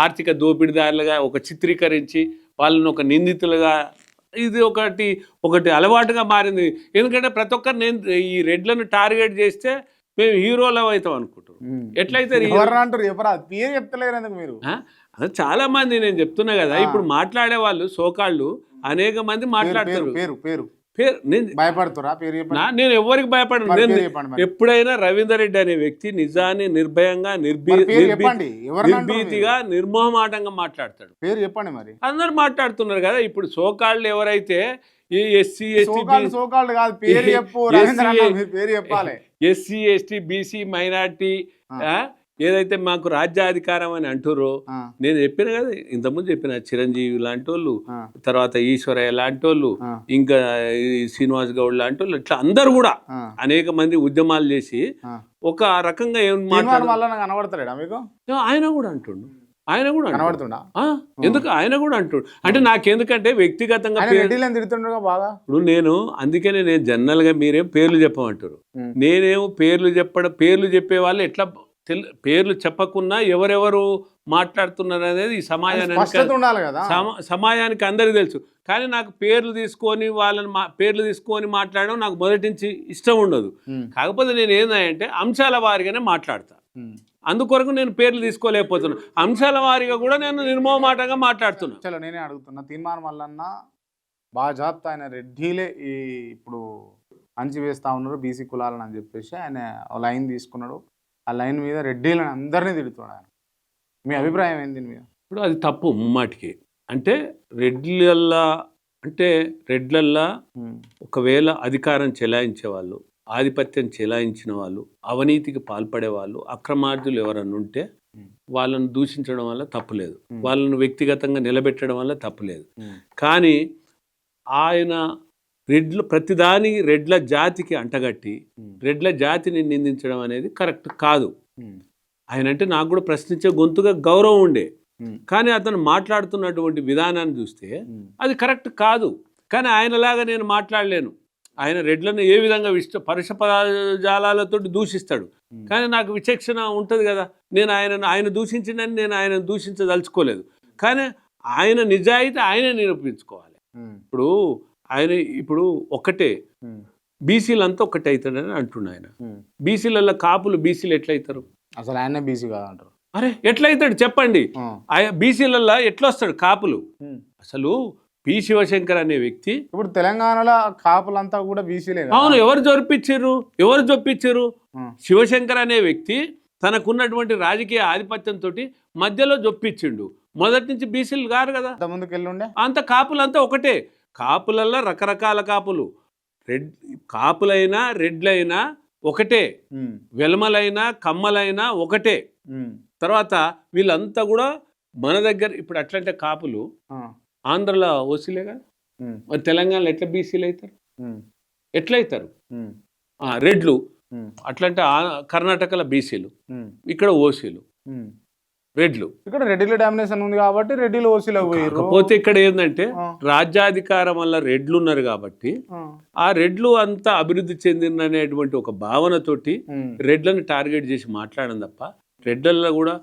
B: ఆర్థిక దోపిడీదారులుగా ఒక చిత్రీకరించి వాళ్ళని ఒక నిందితులుగా, ఇది ఒకటి అలవాటుగా మారింది. ఎందుకంటే ప్రతి ఒక్కరు నేను ఈ రెడ్లను టార్గెట్ చేస్తే మేము హీరోలు అవుతాం అనుకుంటారు. ఎట్లయితే
A: పేరు చెప్తలేరు మీరు?
B: అది చాలా మంది, నేను చెప్తున్నా కదా, ఇప్పుడు మాట్లాడే వాళ్ళు సోకాళ్ళు అనేక మంది మాట్లాడతారు.
A: పేరు
B: భయపడుతురా? నేను ఎవరికి భయపడను. ఎప్పుడైనా రవీందర్ రెడ్డి అనే వ్యక్తి నిజాన్ని నిర్భయంగా, నిర్భీతిగా, నిర్మోహమాటంగా మాట్లాడతాడు.
A: పేరు చెప్పండి మరి.
B: అందరు మాట్లాడుతున్నారు కదా. ఇప్పుడు సోకాళ్ళు ఎవరైతే ఎస్సీ ఎస్టీ బీసీ మైనార్టీ ఏదైతే మాకు రాజ్యాధికారం అని అంటుర్రో
A: ఆ,
B: నేను చెప్పిన కదా ఇంతకుముందు చెప్పిన చిరంజీవి లాంటి వాళ్ళు,
A: ఆ,
B: తర్వాత ఈశ్వరయ్య లాంటి వాళ్ళు,
A: ఆ,
B: ఇంకా ఈ శ్రీనివాస్ గౌడ్ లాంటి వాళ్ళు, ఇట్లా అందరు కూడా
A: ఆ,
B: అనేక మంది ఉద్యమాలు చేసి
A: ఆ.
B: ఒక రకంగా ఏం
A: తీర్మానం
B: మాట్లాడు
A: వల్ల నాకు కనబడతలేడా మీకు?
B: ఆయన కూడా అంటుండు, ఆయన కూడా అంటుండు.
A: కనబడుతుండా?
B: ఆ, ఎందుకు ఆయన కూడా అంటుండు అంటే నాకెందుకంటే వ్యక్తిగతంగా
A: ఆయన రెడ్డిలని తిడుతుండ్రుగా బాగా.
B: ఇప్పుడు నేను అందుకనే నేను జనరల్గా మీరేం పేర్లు చెప్పమంటారు,
A: ఉమ్.
B: నేనేమో పేర్లు చెప్పే వాళ్ళు ఎట్లా పేర్లు చెప్పకున్నా ఎవరెవరు మాట్లాడుతున్నారు అనేది ఈ
A: స్పష్టత ఉండాలి కదా.
B: సమాజానికి అందరికీ తెలుసు. కానీ నాకు పేర్లు తీసుకొని పేర్లు తీసుకొని మాట్లాడడం నాకు మొదటి నుంచి ఇష్టం ఉండదు.
A: ఉమ్,
B: కాకపోతే నేను ఏంటంటే అంశాల వారిగానే మాట్లాడతా.
A: ఉమ్.
B: అందుకొరకు నేను పేర్లు తీసుకోలేకపోతున్నాను. అంశాల వారిగా కూడా నేను నిర్మోహమాటంగా మాట్లాడుతున్నా.
A: చలో నేనే అడుగుతున్నా. తీర్మానం వల్లన్న బాజాప్తా ఆయన రెడ్డిలే ఈ ఇప్పుడు అంచి వేస్తా ఉన్నారు బీసీ కులాలని అని చెప్పేసి ఆయన లైన్ తీసుకున్నాడు. ఆ లైన్ మీద రెడ్డిలను అందరినీ తిడుతున్నాడు ఆయన. మీ అభిప్రాయం ఏంది దీని మీద?
B: ఇప్పుడు అది తప్పు ముమ్మాటికి. అంటే రెడ్లల్లా
A: ఉమ్,
B: ఒకవేళ అధికారం చెలాయించే వాళ్ళు, ఆధిపత్యం చెలాయించిన వాళ్ళు, అవినీతికి పాల్పడే వాళ్ళు, అక్రమార్జులు ఎవరన్నా ఉంటే వాళ్ళను దూషించడం వల్ల తప్పులేదు, వాళ్ళను వ్యక్తిగతంగా నిలబెట్టడం వల్ల తప్పులేదు.
A: ఉమ్,
B: కానీ ఆయన ప్రతిదాని రెడ్ల జాతికి అంటగట్టి రెడ్ల జాతిని నిందించడం అనేది కరెక్ట్ కాదు.
A: ఉమ్,
B: ఆయన అంటే నాకు కూడా ప్రశ్నించే గొంతుగా గౌరవం ఉండే,
A: ఉమ్,
B: కానీ అతను మాట్లాడుతున్నటువంటి విధానాన్ని చూస్తే
A: ఉమ్,
B: అది కరెక్ట్ కాదు. కానీ ఆయనలాగా నేను మాట్లాడలేను. ఆయన రెడ్లను ఏ విధంగా పరుష పదజాలాలతో దూషిస్తాడు, కానీ నాకు విచక్షణ ఉంటుంది కదా. నేను ఆయన దూషించినని నేను ఆయన దూషించదలుచుకోలేదు. కానీ ఆయన నిజాయితీ ఆయనే నిరూపించుకోవాలి.
A: ఉమ్,
B: ఇప్పుడు ఒక్కటే
A: ఉమ్,
B: బీసీలంతా ఒక్కటే అవుతాడని అంటున్నా ఆయన.
A: ఉమ్.
B: బీసీలలో కాపులు బీసీలు ఎట్లయితారు?
A: అసలు ఆయనే బీసీ కాదంటారు.
B: అరే ఎట్లయితాడు చెప్పండి? బీసీలలో ఎట్లా వస్తాడు కాపులు?
A: ఉమ్.
B: అసలు పి శివశంకర్ అనే వ్యక్తి
A: ఇప్పుడు తెలంగాణలో కాపులంతా కూడా బీసీలే కదా.
B: అవును, ఎవరు జొప్పించారు? శివశంకర్ అనే వ్యక్తి తనకున్నటువంటి రాజకీయ ఆధిపత్యంతో మధ్యలో జొప్పించిండు. మొదటి నుంచి బీసీలు గారు కదా,
A: ముందుకు వెళ్ళుండే.
B: అంత కాపులంతా ఒకటే. కాపులల్లో రకరకాల కాపులు, కాపులైనా రెడ్లైనా ఒకటే,
A: ఉమ్,
B: వెలమలైనా కమ్మలైనా ఒకటే.
A: ఉమ్,
B: తర్వాత వీళ్ళంతా కూడా మన దగ్గర ఇప్పుడు అట్లంటే కాపులు
A: ఆ,
B: ఆంధ్రలో ఓసీలే కదా,
A: ఉమ్,
B: మరి తెలంగాణలో ఎట్లా బీసీలు అవుతారు?
A: ఉమ్,
B: ఎట్లయితారు?
A: ఉమ్,
B: రెడ్లు
A: ఉమ్,
B: అట్లంటే కర్ణాటకలో బీసీలు,
A: ఉమ్,
B: ఇక్కడ ఓసీలు,
A: ఉమ్.
B: రెడ్లు.
A: ఇక్కడ రెడ్డిల డామినేషన్ ఉంది కాబట్టి రెడ్డిలు ఓసీలో పోయారు.
B: కాకపోతే ఇక్కడ ఏంటంటే
A: ఆ.
B: రాజ్యాధికారం వల్ల రెడ్లు ఉన్నారు కాబట్టి
A: ఆ,
B: ఆ రెడ్లు అంతా అభివృద్ధి చెందిననేటువంటి ఒక భావనతోటి
A: ఉమ్,
B: రెడ్లను టార్గెట్ చేసి మాట్లాడడం తప్ప రెడ్లలో కూడా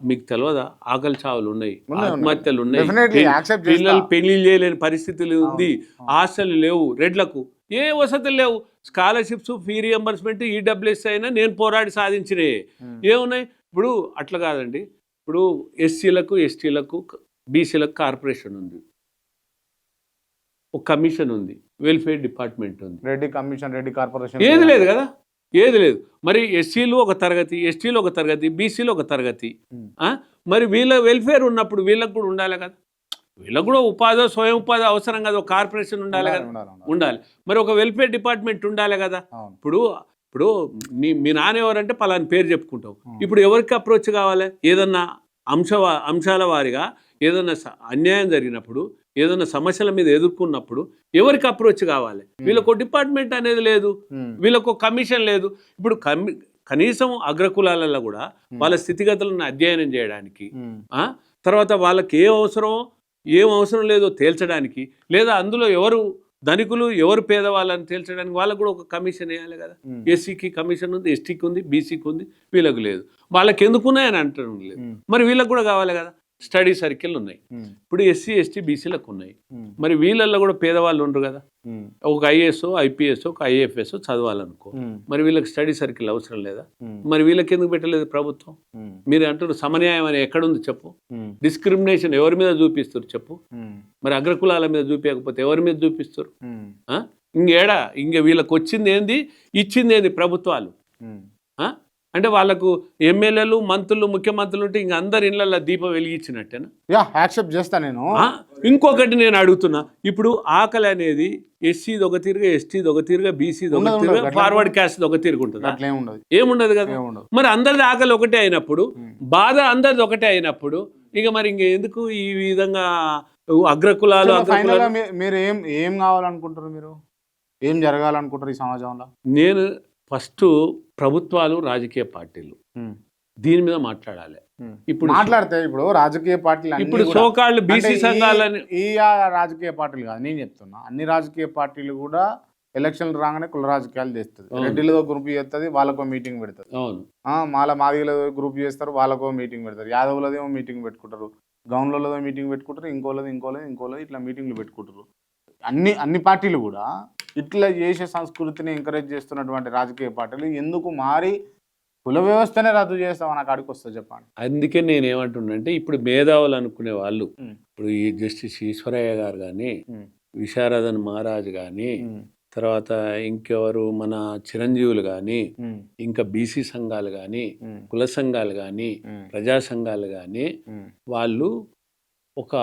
B: మీకు తెలియదా ఆకలి చావులు ఉన్నాయి, ఆత్మహత్యలు ఉన్నాయి,
A: Definitely accept చేస్తా.
B: పిల్లలు పెళ్లిళ్ళు చేయలేని పరిస్థితులు ఉంది, హాస్టల్ లేవు, రెడ్లకు ఏ వసతులు లేవు, స్కాలర్షిప్స్, ఫీ రియంబర్స్మెంట్, ఈడబ్ల్యూఎస్ అయినా నేను పోరాడి సాధించినవి ఏమున్నాయి. ఇప్పుడు అట్లా కాదండి. ఇప్పుడు ఎస్సీలకు, ఎస్టీలకు, బీసీలకు కార్పొరేషన్ ఉంది, ఒక కమిషన్ ఉంది, వెల్ఫేర్ డిపార్ట్మెంట్ ఉంది.
A: రెడ్డి కమిషన్, రెడ్డి కార్పొరేషన్
B: ఏది లేదు కదా, ఏది లేదు. మరి ఎస్సీలు ఒక తరగతి, ఎస్టీలు ఒక తరగతి, బీసీలు ఒక తరగతి. మరి వీళ్ళ వెల్ఫేర్ ఉన్నప్పుడు వీళ్ళకు కూడా ఉండాలి కదా, వీళ్ళకు కూడా ఉపాధి, స్వయం ఉపాధి అవసరం కదా, ఒక కార్పొరేషన్ ఉండాలి కదా, ఉండాలి. మరి ఒక వెల్ఫేర్ డిపార్ట్మెంట్ ఉండాలి కదా. ఇప్పుడు మీ నాన్న ఎవరంటే పలాని పేరు చెప్పుకుంటావు. ఇప్పుడు ఎవరికి అప్రోచ్ కావాలి? ఏదన్నా అంశాల వారిగా ఏదన్నా అన్యాయం జరిగినప్పుడు, ఏదన్నా సమస్యల మీద ఎదుర్కొన్నప్పుడు ఎవరికి అప్రోచ్ కావాలి? వీళ్ళకు డిపార్ట్మెంట్ అనేది లేదు, వీళ్ళకు కమిషన్ లేదు. ఇప్పుడు కనీసం అగ్రకులాలలో కూడా వాళ్ళ స్థితిగతులను అధ్యయనం చేయడానికి, తర్వాత వాళ్ళకి ఏం అవసరం లేదో తేల్చడానికి, లేదా అందులో ఎవరు ధనికులు ఎవరు పేదవాళ్ళని తేల్చడానికి వాళ్ళకు కూడా ఒక కమిషన్ వేయాలి కదా. ఎస్సీకి కమిషన్ ఉంది, ఎస్టీకి ఉంది, బీసీకి ఉంది, వీళ్ళకు లేదు. వాళ్ళకి ఎందుకున్నాయని అంటడం లేదు. మరి వీళ్ళకు కూడా కావాలి కదా. స్టడీ సర్కిల్ ఉన్నాయి, ఇప్పుడు ఎస్సీ, ఎస్టీ, బీసీలకు ఉన్నాయి. మరి వీళ్ళల్లో కూడా పేదవాళ్ళు ఉండరు కదా. ఒక ఐఏఎస్, ఐపీఎస్, ఒక ఐఏఎఫ్ఎస్ చదవాలనుకో, మరి వీళ్ళకి స్టడీ సర్కిల్ అవసరం లేదా? మరి వీళ్ళకి ఎందుకు పెట్టలేదు ప్రభుత్వం? మీరు అంటారు సమన్యాయం అని ఎక్కడుంది చెప్పు? డిస్క్రిమినేషన్ ఎవరి మీద చూపిస్తారు చెప్పు? మరి అగ్రకులాల మీద చూపించకపోతే ఎవరి మీద చూపిస్తారు? ఇంక వీళ్ళకి వచ్చింది ఏంది, ఇచ్చింది ఏంది ప్రభుత్వాలు? అంటే వాళ్ళకు ఎమ్మెల్యేలు మంత్రులు ముఖ్యమంత్రులు ఉంటే ఇంక అందరి ఇళ్ళల్లో దీపం వెలిగించినట్టేనా?
A: యా యాక్సెప్ట్ చేస్తా నేను.
B: ఇంకొకటి నేను అడుగుతున్నా, ఇప్పుడు ఆకలి అనేది ఎస్సీది ఒక తీరుగా, ఎస్టీది ఒక తీరుగా, బీసీది ఒక తీరుగా, ఫార్వర్డ్ క్యాస్ట్ ఒక తీరుగా ఉంటుంది.
A: అట్లా ఉండదు,
B: ఏముండదు కదా. మరి అందరిది ఆకలి ఒకటే అయినప్పుడు, బాధ అందరిది ఒకటే అయినప్పుడు, ఇక మరి ఇంక ఎందుకు ఈ విధంగా అగ్రకులాలు
A: మీరు ఏం కావాలనుకుంటారు? మీరు ఏం జరగాలనుకుంటారు ఈ సమాజంలో?
B: నేను ఫస్ట్ ప్రభుత్వాలు రాజకీయ పార్టీలు దీని మీద మాట్లాడాలి. ఇప్పుడు
A: మాట్లాడితే ఇప్పుడు రాజకీయ పార్టీలు
B: ఇప్పుడు సోకాళ్ళు బీసీ సంఘాలని
A: ఈ రాజకీయ పార్టీలు కాదు నేను చెప్తున్నా, అన్ని రాజకీయ పార్టీలు కూడా ఎలక్షన్లు రాగానే కుల రాజకీయాలు చేస్తుంది. రెడ్డిలతో గ్రూప్ చేస్తుంది, వాళ్ళకో మీటింగ్ పెడతారు.
B: అవును,
A: మాదిగల గ్రూప్ చేస్తారు, వాళ్ళకో మీటింగ్ పెడతారు. యాదవులదేమో మీటింగ్ పెట్టుకుంటారు, గౌన్లతో మీటింగ్ పెట్టుకుంటారు, ఇంకోలేదు ఇట్లా మీటింగ్లు పెట్టుకుంటారు. అన్ని పార్టీలు కూడా ఇట్లా చేసే సంస్కృతిని ఎంకరేజ్ చేస్తున్నటువంటి రాజకీయ పార్టీలు ఎందుకు మారి కుల వ్యవస్థనే రద్దు చేస్తామని కాడికి వస్తుంది చెప్పండి.
B: అందుకే నేను ఏమంటున్నానంటే, ఇప్పుడు మేధావులు అనుకునే వాళ్ళు, ఇప్పుడు ఈ జస్టిస్ ఈశ్వరయ్య గారు కానీ, విశారదన్ మహారాజ్ కానీ, తర్వాత ఇంకెవరు మన చిరంజీవులు కానీ, ఇంకా బీసీ సంఘాలు కానీ, కుల సంఘాలు కానీ, ప్రజా సంఘాలు కానీ, వాళ్ళు ఒక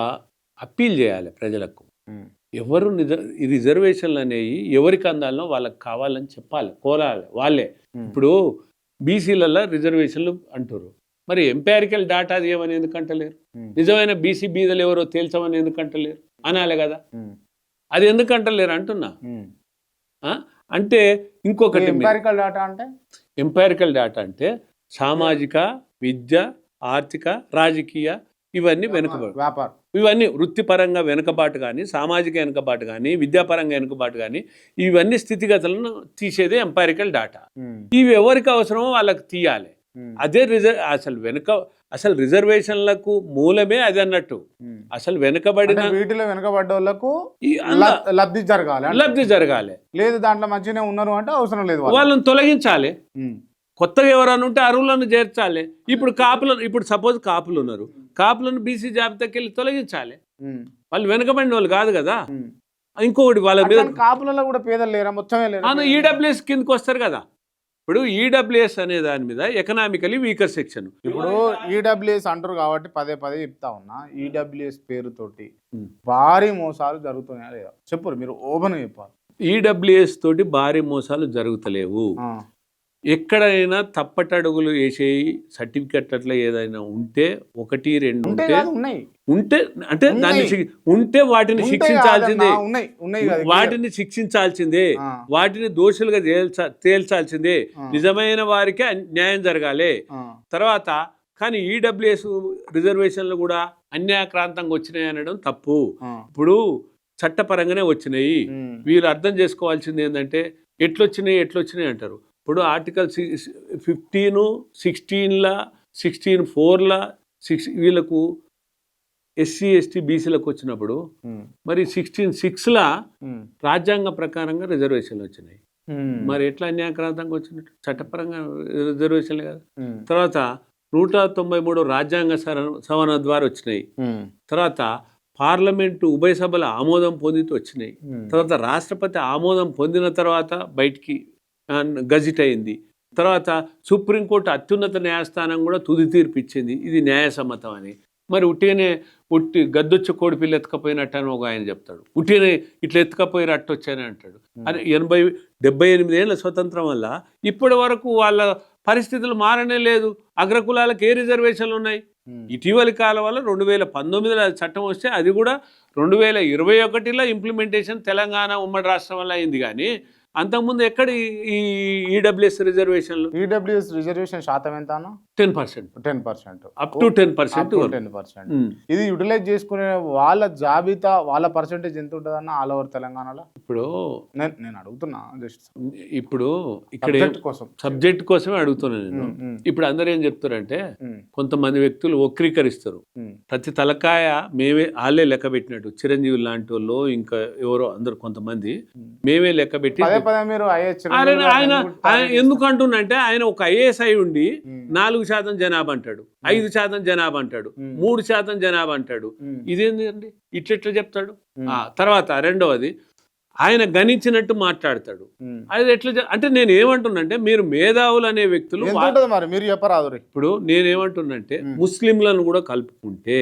B: అప్పీల్ చేయాలి ప్రజలకు. ఎవరు ఈ రిజర్వేషన్లు అనేవి ఎవరికి అందాలనో వాళ్ళకి కావాలని చెప్పాలి, కోరాలి వాళ్ళే. ఇప్పుడు బీసీలలో రిజర్వేషన్లు అంటారు, మరి ఎంపారికల్ డాటా ఏమని ఎందుకంటలేరు? నిజమైన బీసీ బీదలు ఎవరో తేల్చమని ఎందుకంటలేరు? అనాలి కదా. అది ఎందుకంటలేరు అంటున్నా. అంటే ఇంకొకటి ఎంపారికల్ డాటా అంటే సామాజిక, విద్య, ఆర్థిక, రాజకీయ ఇవన్నీ వెనుకబాటు, ఇవన్నీ వృత్తిపరంగా వెనుకబాటు కానీ, సామాజిక వెనుకబాటు కానీ, విద్యాపరంగా వెనుకబాటు కానీ, ఇవన్నీ స్థితిగతులను తీసేదే ఎంపారికల్ డాటా. ఇవి ఎవరికి అవసరమో వాళ్ళకి తీయాలి. అదే అసలు రిజర్వేషన్లకు మూలమే అది అన్నట్టు. అసలు వెనుకబడిన
A: వీటిలో వెనుకబడ్డ వాళ్ళకు లబ్ధి జరగాలి. లేదు దాంట్లో మంచిగానే ఉన్నారు అంటే అవసరం లేదు,
B: వాళ్ళని తొలగించాలి. కొత్తగా ఎవరైనా ఉంటే అరువులను చేర్చాలి. ఇప్పుడు సపోజ్ కాపులు ఉన్నారు, కాపులను బీసీ జాబితాకి వెళ్ళి తొలగించాలి. వాళ్ళు వెనకబడిన వాళ్ళు కాదు కదా. ఇంకొకటి వాళ్ళ మీద
A: కాపులలో కూడా పేదలు లేరా? మొత్తమే లేరు.
B: ఈడబ్ల్యూఎస్ కిందకి వస్తారు కదా. ఇప్పుడు ఈడబ్ల్యూఎస్ అనే దాని మీద ఎకనామికలీ వీకర్ సెక్షన్.
A: ఇప్పుడు ఈడబ్ల్యూఎస్ అంటారు కాబట్టి పదే చెప్తా ఉన్నా, ఈడబ్ల్యూఎస్ పేరుతోటి భారీ మోసాలు జరుగుతున్నాయా లేదా చెప్పరు, మీరు ఓపెన్ చెప్పాలి.
B: ఈడబ్ల్యూఎస్ తోటి భారీ మోసాలు జరుగుతలేవు. ఎక్కడైనా తప్పటడుగులు వేసే సర్టిఫికెట్ అట్లా ఏదైనా ఉంటే 1, 2 ఉంటే అంటే దాన్ని ఉంటే వాటిని శిక్షించాల్సిందే, వాటిని దోషులుగా తేల్చాల్సిందే. నిజమైన వారికి న్యాయం జరగాలి. తర్వాత కానీ ఈడబ్ల్యూఎస్ రిజర్వేషన్లు కూడా అన్యాక్రాంతంగా వచ్చినాయి అనడం తప్పు. ఇప్పుడు చట్టపరంగానే వచ్చినాయి. వీళ్ళు అర్థం చేసుకోవాల్సింది ఏంటంటే ఎట్లొచ్చినాయి అంటారు. ఇప్పుడు ఆర్టికల్ 15, 16, వీళ్ళకు ఎస్సీ ఎస్టీ బీసీలకు వచ్చినప్పుడు మరి 16(6) రాజ్యాంగ ప్రకారంగా రిజర్వేషన్లు వచ్చినాయి. మరి ఎట్లా అన్యాక్రాంతంగా వచ్చినట్టు? చట్టపరంగా రిజర్వేషన్లు కదా. తర్వాత 193 రాజ్యాంగ సవరణ ద్వారా వచ్చినాయి. తర్వాత పార్లమెంటు ఉభయ సభల ఆమోదం పొందితే వచ్చినాయి. తర్వాత రాష్ట్రపతి ఆమోదం పొందిన తర్వాత బయటికి గజిట్ అయింది. తర్వాత సుప్రీంకోర్టు అత్యున్నత న్యాయస్థానం కూడా తుది తీర్పు ఇచ్చింది ఇది న్యాయసమ్మతం అని. మరి ఉట్టి గద్దొచ్చి కోడి పిల్ల ఎత్తుకపోయినట్టు అని ఒక ఆయన చెప్తాడు. ఉట్టినే ఇట్లా ఎత్తుకపోయి అట్టొచ్చాని అంటాడు. అని 78 ఏళ్ళ స్వతంత్రం వల్ల ఇప్పటి వరకు వాళ్ళ పరిస్థితులు మారనే లేదు. అగ్రకులాలకు ఏ రిజర్వేషన్లు ఉన్నాయి? ఇటీవలి కాలం వల్ల 2019లో చట్టం వస్తే అది కూడా 2021లో ఇంప్లిమెంటేషన్ తెలంగాణ ఉమ్మడి రాష్ట్రం వల్ల అయింది. కానీ అంతకుముందు ఎక్కడ ఈ ఈడబ్ల్యూఎస్ రిజర్వేషన్లు?
A: ఈడబ్ల్యూఎస్ రిజర్వేషన్ శాతం ఎంత అన్న?
B: 10%. Up to 10%.
A: ఇది యూటిలైజ్ చేసుకునే వాళ్ళ జాబితా, వాళ్ళ పర్సెంటేజ్ ఎంత ఉంటుంది అన్న ఆల్ ఓవర్ తెలంగాణలో?
B: ఇప్పుడు
A: నేను అడుగుతున్నా జస్ట్
B: ఇప్పుడు ఇక్కడ సబ్జెక్ట్ కోసమే అడుగుతున్నాను నేను. ఇప్పుడు అందరూ ఏం చెప్తారంటే, కొంతమంది వ్యక్తులు వక్రీకరిస్తారు. ప్రతి తలకాయ వాళ్ళే లెక్క పెట్టినట్టు, చిరంజీవి లాంటి వాళ్ళు ఇంకా ఎవరో అందరు కొంతమంది మేమే లెక్క పెట్టి ఆయన ఎందుకు అంటున్నంటే, ఆయన ఒక ఐఏఎస్ అయి ఉండి 4% జనాభా అంటాడు, 5% జనాభా అంటాడు, 3% జనాభా అంటాడు. ఇదేంటి అండి? ఇట్లా చెప్తాడు. తర్వాత రెండవది, ఆయన గణించినట్టు మాట్లాడతాడు. అది ఎట్లా అంటే నేను ఏమంటున్నంటే మీరు మేధావులు అనే వ్యక్తులు
A: ఎంత ఉంటది మరి మీరు చెప్పరాదు రే.
B: ఇప్పుడు నేనేమంటున్నంటే ముస్లింలను కూడా కలుపుకుంటే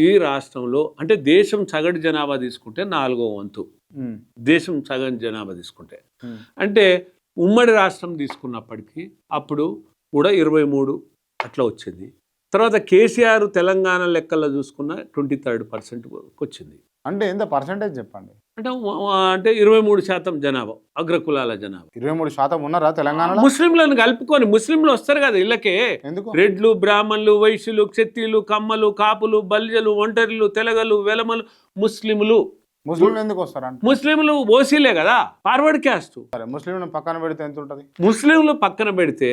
B: ఈ రాష్ట్రంలో అంటే దేశం సగటు జనాభా తీసుకుంటే 4వ వంతు, దేశం సగం జనాభా తీసుకుంటే అంటే ఉమ్మడి రాష్ట్రం తీసుకున్నప్పటికీ అప్పుడు కూడా 23 అట్లా వచ్చింది. తర్వాత కేసీఆర్ తెలంగాణ లెక్కల్లో చూసుకున్న 23% వచ్చింది.
A: అంటే ఎంత పర్సెంటేజ్ చెప్పండి.
B: అంటే 23% జనాభా, అగ్రకులాల జనాభా.
A: 23% ఉన్నారా తెలంగాణలో?
B: ముస్లింలను కలుపుకొని ముస్లింలు వస్తారు కదా ఇళ్ళకే.
A: ఎందుకు?
B: రెడ్లు, బ్రాహ్మణులు, వైశ్యులు, క్షత్రియులు, కమ్మలు, కాపులు, బల్జలు, ఒంటరిలు, తెలగలు, వెలమలు, ముస్లింలు.
A: ముస్లింలు ఎందుకు వస్తారంట?
B: ముస్లింలు ఓసీలే కదా, ఫార్వర్డ్ క్యాస్ట్.
A: సరే ముస్లింలు పక్కన పెడితే ఎంత ఉంటది?
B: ముస్లింలు పక్కన పెడితే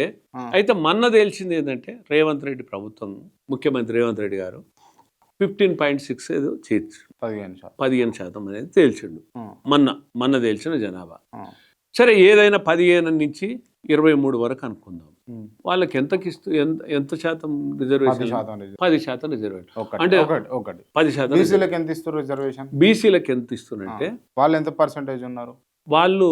B: అయితే మొన్న తేల్చింది ఏంటంటే రేవంత్ రెడ్డి ప్రభుత్వం, ముఖ్యమంత్రి రేవంత్ రెడ్డి గారు 15.6 ఏదో చేయొచ్చు, 15% అనేది తేల్చిండు. మొన్న తేల్చిన జనాభా. సరే ఏదైనా 15 నుంచి 23 వరకు అనుకుందాం. వాళ్ళకి ఎంత శాతం రిజర్వేషన్? 10% రిజర్వేషన్. అంటే 10%
A: బీసీలకు ఎంత ఇస్తారు రిజర్వేషన్?
B: బీసీలకు ఎంత ఇస్తున్నట్టే
A: వాళ్ళు ఎంత పర్సెంటేజ్ ఉన్నారు?
B: వాళ్ళు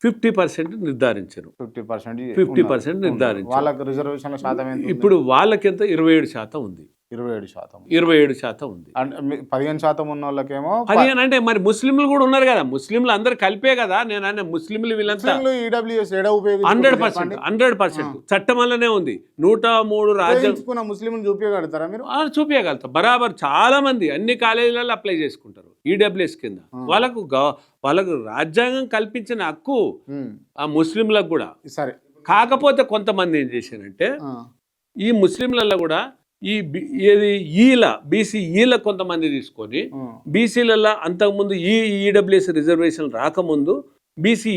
B: 50% నిర్ధారించారు. 50% నిర్ధారించారు.
A: వాళ్ళకి రిజర్వేషన్ శాతం ఎంత?
B: ఇప్పుడు వాళ్ళకి ఎంత 27% ఉంది. 27% ఉంది.
A: 15% ఉన్న వాళ్ళకేమో
B: 15 అంటే మరి ముస్లింలు కూడా ఉన్నారు కదా, ముస్లింలు అందరు కలిపే కదా. నేను అనే ముస్లింలు వీళ్ళంతా 100% చట్టం వల్లనే ఉంది. 103 రాజ్యాంగ
A: ముస్లింలు చూపించగలుగుతారా మీరు?
B: చూపించగలుగుతాం బరాబర్. చాలా మంది అన్ని కాలేజీలలో అప్లై చేసుకుంటారు ఈడబ్ల్యూఎస్ కింద. వాళ్ళకు రాజ్యాంగం కల్పించిన హక్కు ఆ ముస్లింలకు కూడా.
A: సరే
B: కాకపోతే కొంతమంది ఏం చేశారంటే ఈ ముస్లింలలో కూడా ఏది బీసీ కొంతమంది తీసుకొని బీసీలలో అంతకుముందు ఈడబ్ల్యూఎస్ రిజర్వేషన్ రాకముందు బీసీ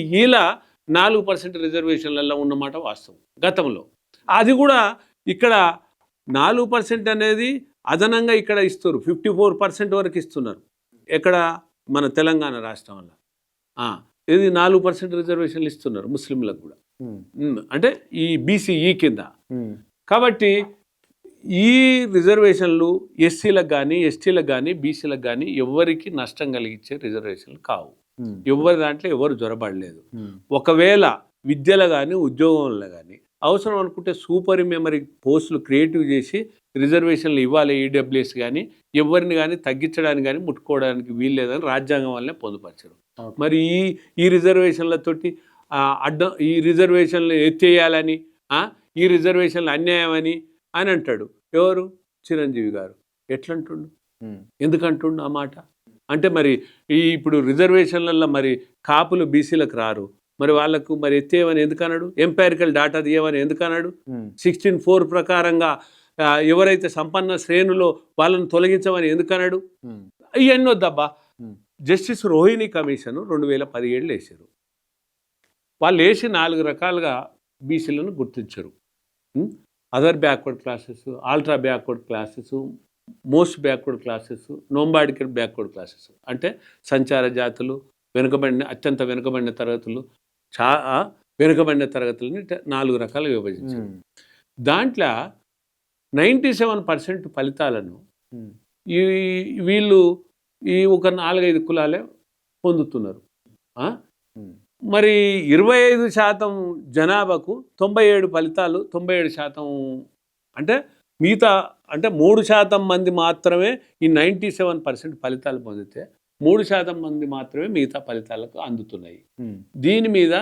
B: 4% రిజర్వేషన్లలో ఉన్నమాట వాస్తవం గతంలో. అది కూడా ఇక్కడ 4% అనేది అదనంగా ఇక్కడ ఇస్తారు. 54% వరకు ఇస్తున్నారు ఎక్కడ మన తెలంగాణ రాష్ట్రంలో. ఇది 4% రిజర్వేషన్లు ఇస్తున్నారు ముస్లింలకు కూడా, అంటే ఈ బీసీ కింద. కాబట్టి ఈ రిజర్వేషన్లు ఎస్సీలకు కానీ ఎస్టీలకు కానీ బీసీలకు కానీ ఎవరికి నష్టం కలిగించే రిజర్వేషన్లు కావు. ఎవరి దాంట్లో ఎవరు జొరబడలేదు. ఒకవేళ విద్యలో కానీ ఉద్యోగంలో కానీ అవసరం అనుకుంటే సూపర్ మెమరీ పోస్టులు క్రియేటివ్ చేసి రిజర్వేషన్లు ఇవ్వాలి ఈడబ్ల్యూఎస్ కానీ, ఎవరిని కానీ తగ్గించడానికి కానీ ముట్టుకోవడానికి వీల్లేదని రాజ్యాంగం వల్లనే పొందుపరచరు. మరి ఈ రిజర్వేషన్లతోటి ఈ రిజర్వేషన్లు ఎత్తేయాలని, ఈ రిజర్వేషన్లు అన్యాయం అని అంటాడు ఎవరు? చిరంజీవి గారు. ఎట్లంటుండు? ఎందుకంటుండు ఆ మాట? అంటే మరి ఇప్పుడు రిజర్వేషన్లలో మరి కాపులు బీసీలకు రారు, మరి వాళ్ళకు మరి ఎత్తేయమని ఎందుకన్నాడు? ఎంపైరికల్ డాటా తీయమని ఎందుకన్నాడు? 16(4) ప్రకారంగా ఎవరైతే సంపన్న శ్రేణులో వాళ్ళని తొలగించమని ఎందుకన్నాడు? ఇవన్నీ వద్దబ్బా. జస్టిస్ రోహిణి కమిషన్ 2017 వేసారు. వాళ్ళు వేసి 4 రకాలుగా బీసీలను గుర్తించరు. Other backward classes, ultra backward classes, most backward classes, nomadical backward classes. అంటే సంచార జాతులు, అత్యంత వెనుకబడిన తరగతులు, వెనుకబడిన తరగతులని 4 రకాలుగా విభజించారు. దాంట్లో 97% ఫలితాలను వీళ్ళు ఒక 4-5 కులాలే పొందుతున్నారు. మరి 25% జనాభాకు 97 ఫలితాలు, 97% అంటే మిగతా అంటే 3% మంది మాత్రమే ఈ 97% ఫలితాలు పొందితే 3% మంది మాత్రమే మిగతా ఫలితాలకు అందుతున్నాయి. దీని మీద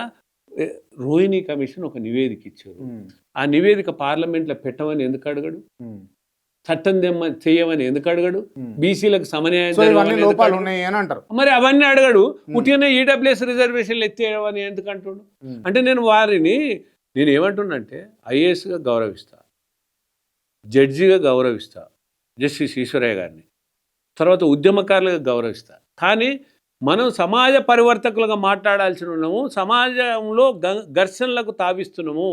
B: రోహిణి కమిషన్ ఒక నివేదిక ఇచ్చారు. ఆ నివేదిక పార్లమెంట్లో పెట్టమని ఎందుకు అడగడు? చట్టం చేయమని ఎందుకు అడగడు? బీసీలకు సమన్యాయం మరి అవన్నీ అడగడు. ఉట్టిగానే ఈడబ్ల్యూఎస్ రిజర్వేషన్లు ఎత్తేయమని ఎందుకు అంటున్నాడు? అంటే నేను ఏమంటున్నంటే ఐఏఎస్గా గౌరవిస్తా, జడ్జిగా గౌరవిస్తా జస్టిస్ ఈశ్వరయ్య గారిని, తర్వాత ఉద్యమకారులుగా గౌరవిస్తా. కానీ మనం సమాజ పరివర్తకులుగా మాట్లాడాల్సి ఉన్నాము. సమాజంలో ఘర్షణలకు తావిస్తున్నాము,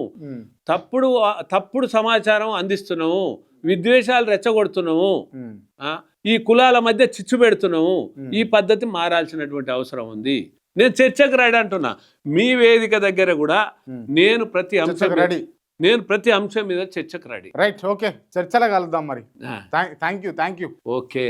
B: తప్పుడు సమాచారం అందిస్తున్నాము, విద్వేషాలు రెచ్చగొడుతున్నాము, ఈ కులాల మధ్య చిచ్చు పెడుతున్నాము. ఈ పద్ధతి మారాల్సినటువంటి అవసరం ఉంది. నేను చర్చకు రెడీ అంటున్నా. మీ వేదిక దగ్గర కూడా నేను ప్రతి అంశం మీద చర్చకు రెడీ.
A: రైట్, ఓకే, చర్చలో కలుద్దాం మరి. Thank you.
B: ఓకే.